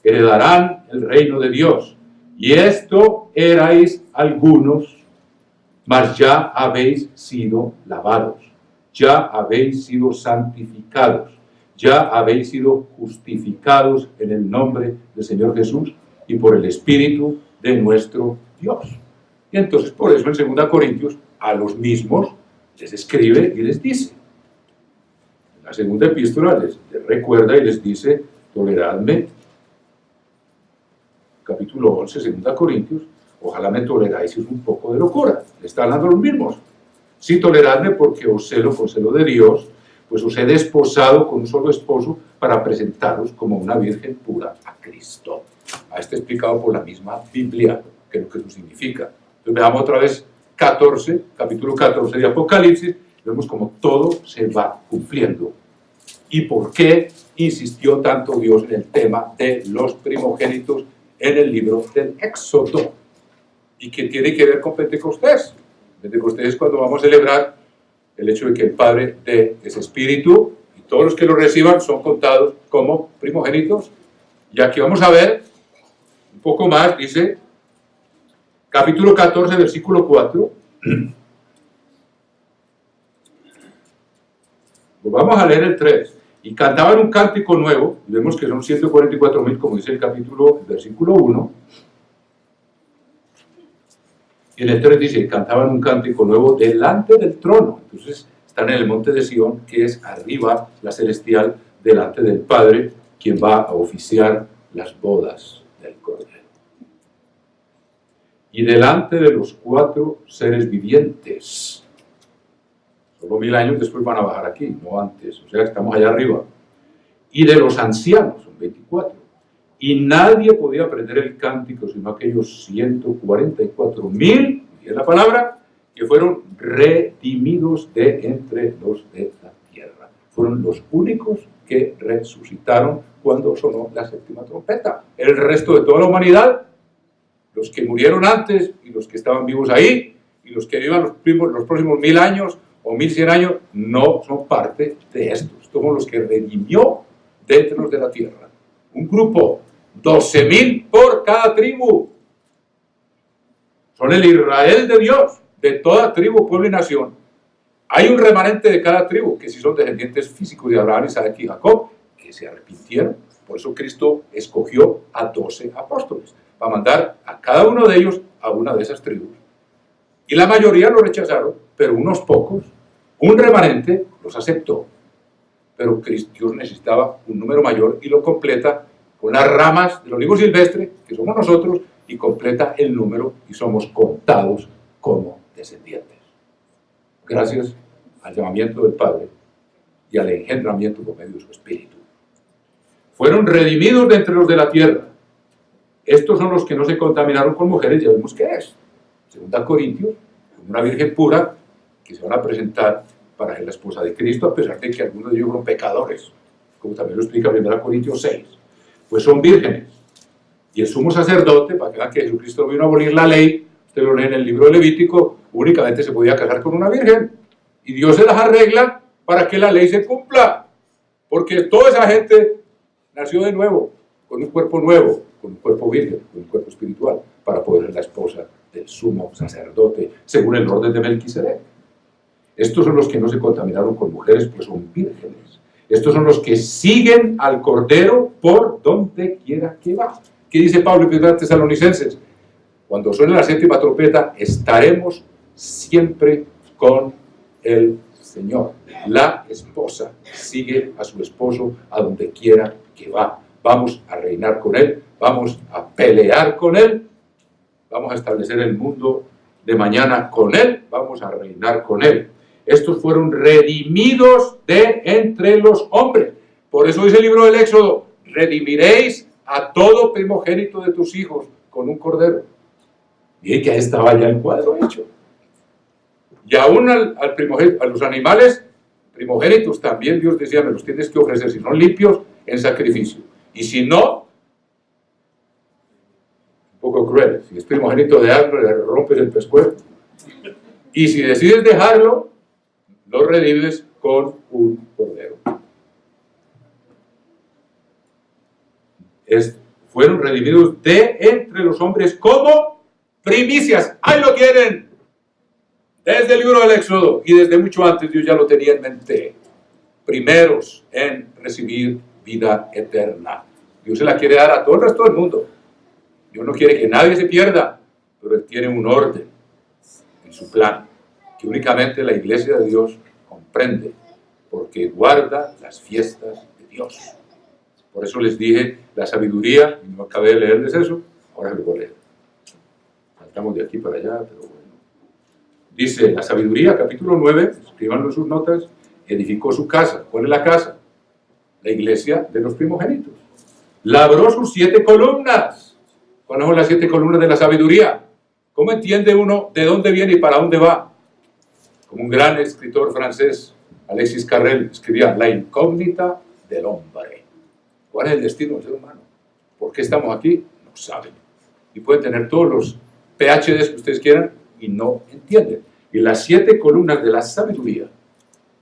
heredarán el reino de Dios. Y esto erais algunos, mas ya habéis sido lavados, ya habéis sido santificados, ya habéis sido justificados en el nombre del Señor Jesús y por el Espíritu de nuestro Dios. Y entonces por eso en 2 Corintios a los mismos les escribe y les dice, La segunda epístola les recuerda y les dice, toleradme, capítulo 11, 2 Corintios, ojalá me toleráis un poco de locura. Le está hablando a los mismos. Sí, toleradme porque os celo con celo de Dios, pues os he desposado con un solo esposo para presentaros como una virgen pura a Cristo. A este explicado por la misma Biblia, que es lo que eso significa. Entonces veamos otra vez capítulo 14 de Apocalipsis, vemos como todo se va cumpliendo. ¿Y por qué insistió tanto Dios en el tema de los primogénitos en el libro del Éxodo? ¿Y qué tiene que ver con Pentecostés? Pentecostés es cuando vamos a celebrar el hecho de que el Padre dé ese espíritu y todos los que lo reciban son contados como primogénitos. Y aquí vamos a ver un poco más, dice, capítulo 14, versículo 4. Pues vamos a leer el 3. Y cantaban un cántico nuevo, y vemos que son 144,000, como dice el versículo 1. Y en el 3 dice, cantaban un cántico nuevo delante del trono. Entonces están en el monte de Sión, que es arriba, la celestial, delante del Padre, quien va a oficiar las bodas del Cordero. Y delante de los 4 seres vivientes. Solo 1000 años después van a bajar aquí, no antes. O sea que estamos allá arriba. Y de los ancianos, son 24. Y nadie podía aprender el cántico sino aquellos 144,000, y es la palabra, que fueron redimidos de entre los de la tierra. Fueron los únicos que resucitaron cuando sonó la séptima trompeta. El resto de toda la humanidad, los que murieron antes y los que estaban vivos ahí, y los que vivan los próximos 1000 años o 1100 años, no son parte de estos. Somos los que redimió de entre los de la tierra. Un grupo, 12,000 por cada tribu. Son el Israel de Dios, de toda tribu, pueblo y nación. Hay un remanente de cada tribu, que sí son descendientes físicos de Abraham, Isaac y Jacob, que se arrepintieron. Por eso Cristo escogió a 12 apóstoles, para mandar a cada uno de ellos a una de esas tribus. Y la mayoría lo rechazaron, pero unos pocos, un remanente, los aceptó. Pero Dios necesitaba un número mayor y lo completa con las ramas del olivo silvestre, que somos nosotros, y completa el número y somos contados como descendientes. Gracias al llamamiento del Padre y al engendramiento por medio de su Espíritu. Fueron redimidos de entre los de la tierra. Estos son los que no se contaminaron con mujeres, ya vemos qué es. 2 Corintios, una virgen pura que se van a presentar para ser la esposa de Cristo, a pesar de que algunos de ellos fueron pecadores, como también lo explica 1 Corintios 6. Pues son vírgenes. Y el sumo sacerdote, para que vean que Jesucristo vino a abolir la ley, usted lo lee en el libro de Levítico, únicamente se podía casar con una virgen. Y Dios se las arregla para que la ley se cumpla. Porque toda esa gente nació de nuevo, con un cuerpo nuevo, con un cuerpo virgen, con un cuerpo espiritual, para poder ser la esposa del sumo sacerdote, según el orden de Melquisedec. Estos son los que no se contaminaron con mujeres, pues son vírgenes. Estos son los que siguen al Cordero por donde quiera que va. ¿Qué dice Pablo en 1 Tesalonicenses? Cuando suene la séptima trompeta, estaremos siempre con el Señor. La esposa sigue a su esposo a donde quiera que va. Vamos a reinar con él, vamos a pelear con él, vamos a establecer el mundo de mañana con él, vamos a reinar con él. Estos fueron redimidos de entre los hombres. Por eso dice el libro del Éxodo, redimiréis a todo primogénito de tus hijos con un cordero. Y que ahí estaba ya el cuadro hecho. Y aún a los animales primogénitos también Dios decía, me los tienes que ofrecer, si son limpios, en sacrificio. Y si no, un poco cruel, si es primogénito de algo, le rompes el pescuezo. Y si decides dejarlo, lo redimes con un cordero. Fueron redimidos de entre los hombres como primicias. ¡Ahí lo tienen! Desde el libro del Éxodo y desde mucho antes Dios ya lo tenía en mente. Primeros en recibir vida eterna. Dios se la quiere dar a todo el resto del mundo. Dios no quiere que nadie se pierda, pero Él tiene un orden en su plan que únicamente la iglesia de Dios comprende. porque guarda las fiestas de Dios. Por eso les dije la sabiduría, y no acabé de leerles eso, ahora lo voy a leer. Saltamos de aquí para allá, pero bueno. Dice la sabiduría, capítulo 9, escríbanlo en sus notas, edificó su casa. ¿Cuál es la casa? La iglesia de los primogénitos. Labró sus 7 columnas. ¿Cuáles son las 7 columnas de la sabiduría? ¿Cómo entiende uno de dónde viene y para dónde va? Como un gran escritor francés, Alexis Carrel, escribía La incógnita del hombre. ¿Cuál es el destino del ser humano? ¿Por qué estamos aquí? No saben. Y pueden tener todos los PhDs que ustedes quieran y no entienden. Y las 7 columnas de la sabiduría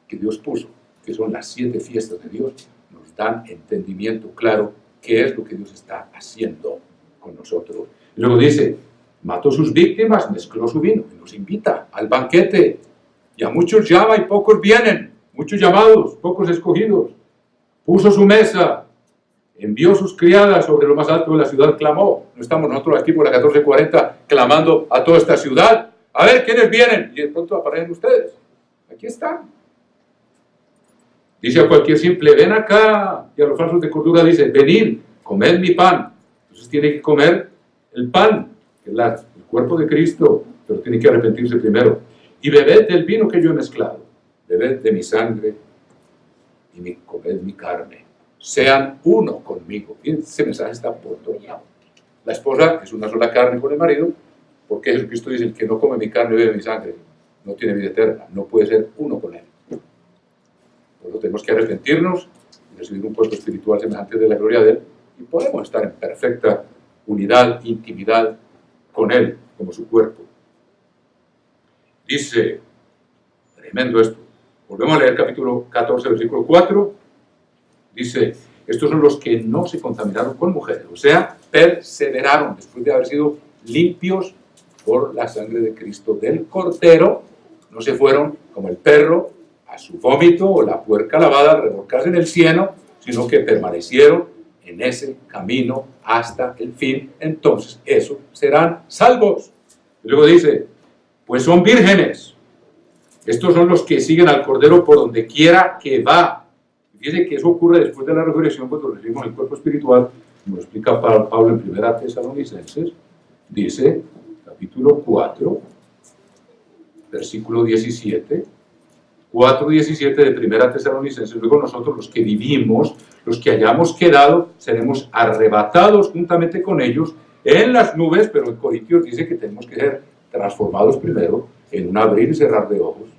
que Dios puso, que son las 7 fiestas de Dios, nos dan entendimiento claro qué es lo que Dios está haciendo con nosotros. Y luego dice, mató sus víctimas, mezcló su vino, y nos invita al banquete. Y a muchos llama y pocos vienen, muchos llamados, pocos escogidos. Puso su mesa, envió sus criadas sobre lo más alto de la ciudad, clamó. No estamos nosotros aquí por la 1440 clamando a toda esta ciudad. A ver, ¿quiénes vienen? Y de pronto aparecen ustedes. Aquí están. Dice a cualquier simple, ven acá. Y a los falsos de cordura dice, venid, comed mi pan. Entonces tiene que comer el pan, que es el cuerpo de Cristo, pero tiene que arrepentirse primero. Y bebed del vino que yo he mezclado. Bebed de mi sangre y comed mi carne. Sean uno conmigo. Y ese mensaje está por todo lado. La esposa es una sola carne con el marido, porque Jesucristo dice, el que no come mi carne y bebe mi sangre, no tiene vida eterna, no puede ser uno con él. Por eso tenemos que arrepentirnos y recibir un puesto espiritual semejante de la gloria de él, y podemos estar en perfecta unidad, intimidad con él, como su cuerpo. Dice, tremendo esto, volvemos a leer capítulo 14, versículo 4, dice, estos son los que no se contaminaron con mujeres, o sea, perseveraron después de haber sido limpios por la sangre de Cristo del Cordero, no se fueron como el perro a su vómito o la puerca lavada a revolcarse en el cieno, sino que permanecieron en ese camino hasta el fin. Entonces, esos serán salvos. Y luego dice, pues son vírgenes. Estos son los que siguen al Cordero por donde quiera que va. Fíjense que eso ocurre después de la resurrección, cuando recibimos el cuerpo espiritual, como lo explica Pablo en 1 Tesalonicenses, dice, capítulo 4, versículo 17, 4:17 de 1 Tesalonicenses, luego nosotros los que vivimos, los que hayamos quedado, seremos arrebatados juntamente con ellos en las nubes, pero en Corintios dice que tenemos que ser transformados primero en un abrir y cerrar de ojos,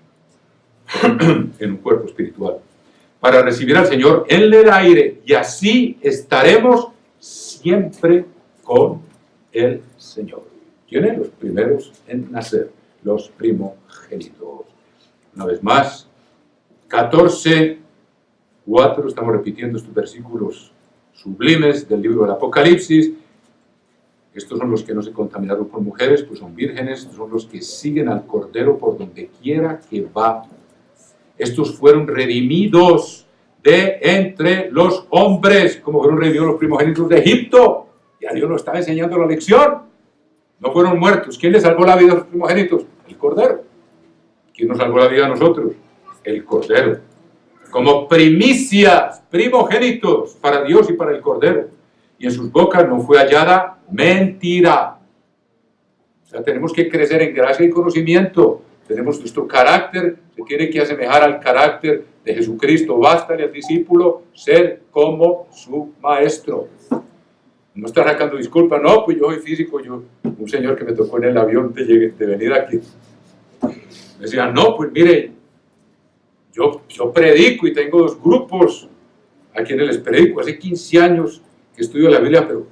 en un cuerpo espiritual, para recibir al Señor en el aire, y así estaremos siempre con el Señor. ¿Quiénes? Los primeros en nacer, los primogénitos. Una vez más, 14:4, estamos repitiendo estos versículos sublimes del libro del Apocalipsis. Estos son los que no se contaminaron por mujeres, pues son vírgenes. Estos son los que siguen al Cordero por donde quiera que va. Estos fueron redimidos de entre los hombres, como fueron redimidos los primogénitos de Egipto. Ya Dios nos estaba enseñando la lección. No fueron muertos. ¿Quién les salvó la vida a los primogénitos? El Cordero. ¿Quién nos salvó la vida a nosotros? El Cordero. Como primicias, primogénitos para Dios y para el Cordero. Y en sus bocas no fue hallada mentira. O sea, tenemos que crecer en gracia y conocimiento. Tenemos nuestro carácter, se tiene que asemejar al carácter de Jesucristo. Bástale al discípulo ser como su maestro. No está sacando disculpas, no, pues yo soy físico, un señor que me tocó en el avión de venir aquí, me decía, no, pues mire, yo predico y tengo 2 grupos a quienes les predico, hace 15 años que estudio la Biblia, pero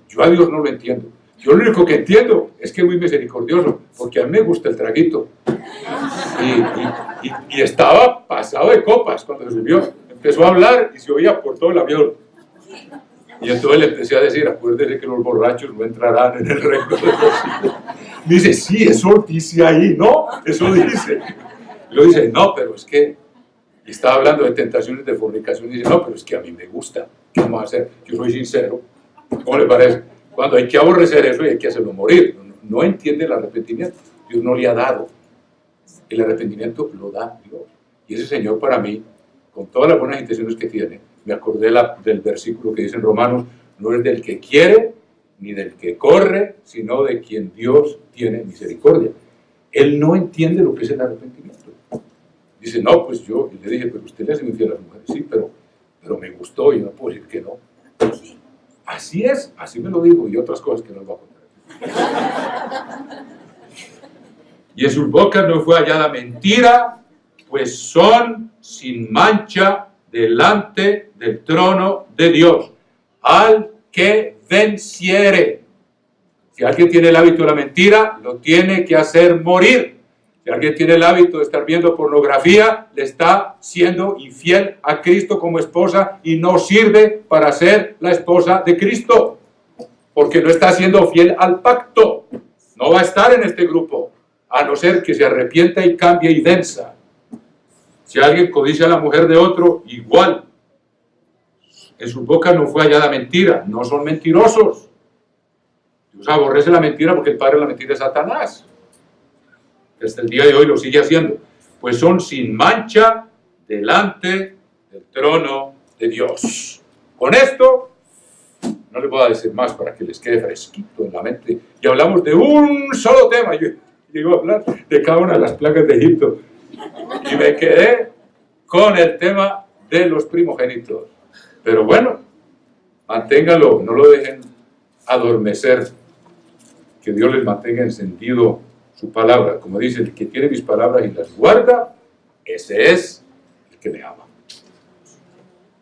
yo a Dios no lo entiendo. Yo lo único que entiendo es que es muy misericordioso, porque a mí me gusta el traguito. Y estaba pasado de copas cuando se subió, empezó a hablar y se oía por todo el avión. Y entonces le empecé a decir, acuérdese que los borrachos no entrarán en el reino de Dios. Dice, sí, eso dice ahí, ¿no? Eso dice. Y luego dice, no, pero es que, y estaba hablando de tentaciones de fornicación, y dice, no, pero es que a mí me gusta. ¿Qué vamos a hacer? Yo soy sincero. ¿Cómo le parece? Cuando hay que aborrecer eso y hay que hacerlo morir. No entiende el arrepentimiento. Dios no le ha dado. El arrepentimiento lo da Dios. Y ese Señor para mí con todas las buenas intenciones que tiene, me acordé del versículo que dice en Romanos, no es del que quiere, ni del que corre, sino de quien Dios tiene misericordia. Él no entiende lo que es el arrepentimiento. Dice, no, pues yo le dije, pero usted le hace infiel a las mujeres. Sí, pero me gustó y no puedo decir que no. Así es, así me lo dijo y otras cosas que no les voy a contar. Y en sus bocas no fue hallada mentira, pues son sin mancha delante del trono de Dios. Al que venciere. Si alguien tiene el hábito de la mentira, lo tiene que hacer morir. Si alguien tiene el hábito de estar viendo pornografía, le está siendo infiel a Cristo como esposa y no sirve para ser la esposa de Cristo, porque no está siendo fiel al pacto. No va a estar en este grupo, a no ser que se arrepienta y cambie y venza. Si alguien codicia a la mujer de otro, igual. En su boca no fue hallada mentira, no son mentirosos. Dios aborrece la mentira porque el padre de la mentira es Satanás. Hasta el día de hoy lo sigue haciendo. Pues son sin mancha delante del trono de Dios. Con esto, no les voy a decir más para que les quede fresquito en la mente. Y hablamos de un solo tema. Yo llego a hablar de cada una de las plagas de Egipto. Y me quedé con el tema de los primogénitos. Pero bueno, manténganlo, no lo dejen adormecer. Que Dios les mantenga encendido su palabra. Como dice, el que tiene mis palabras y las guarda, ese es el que me ama.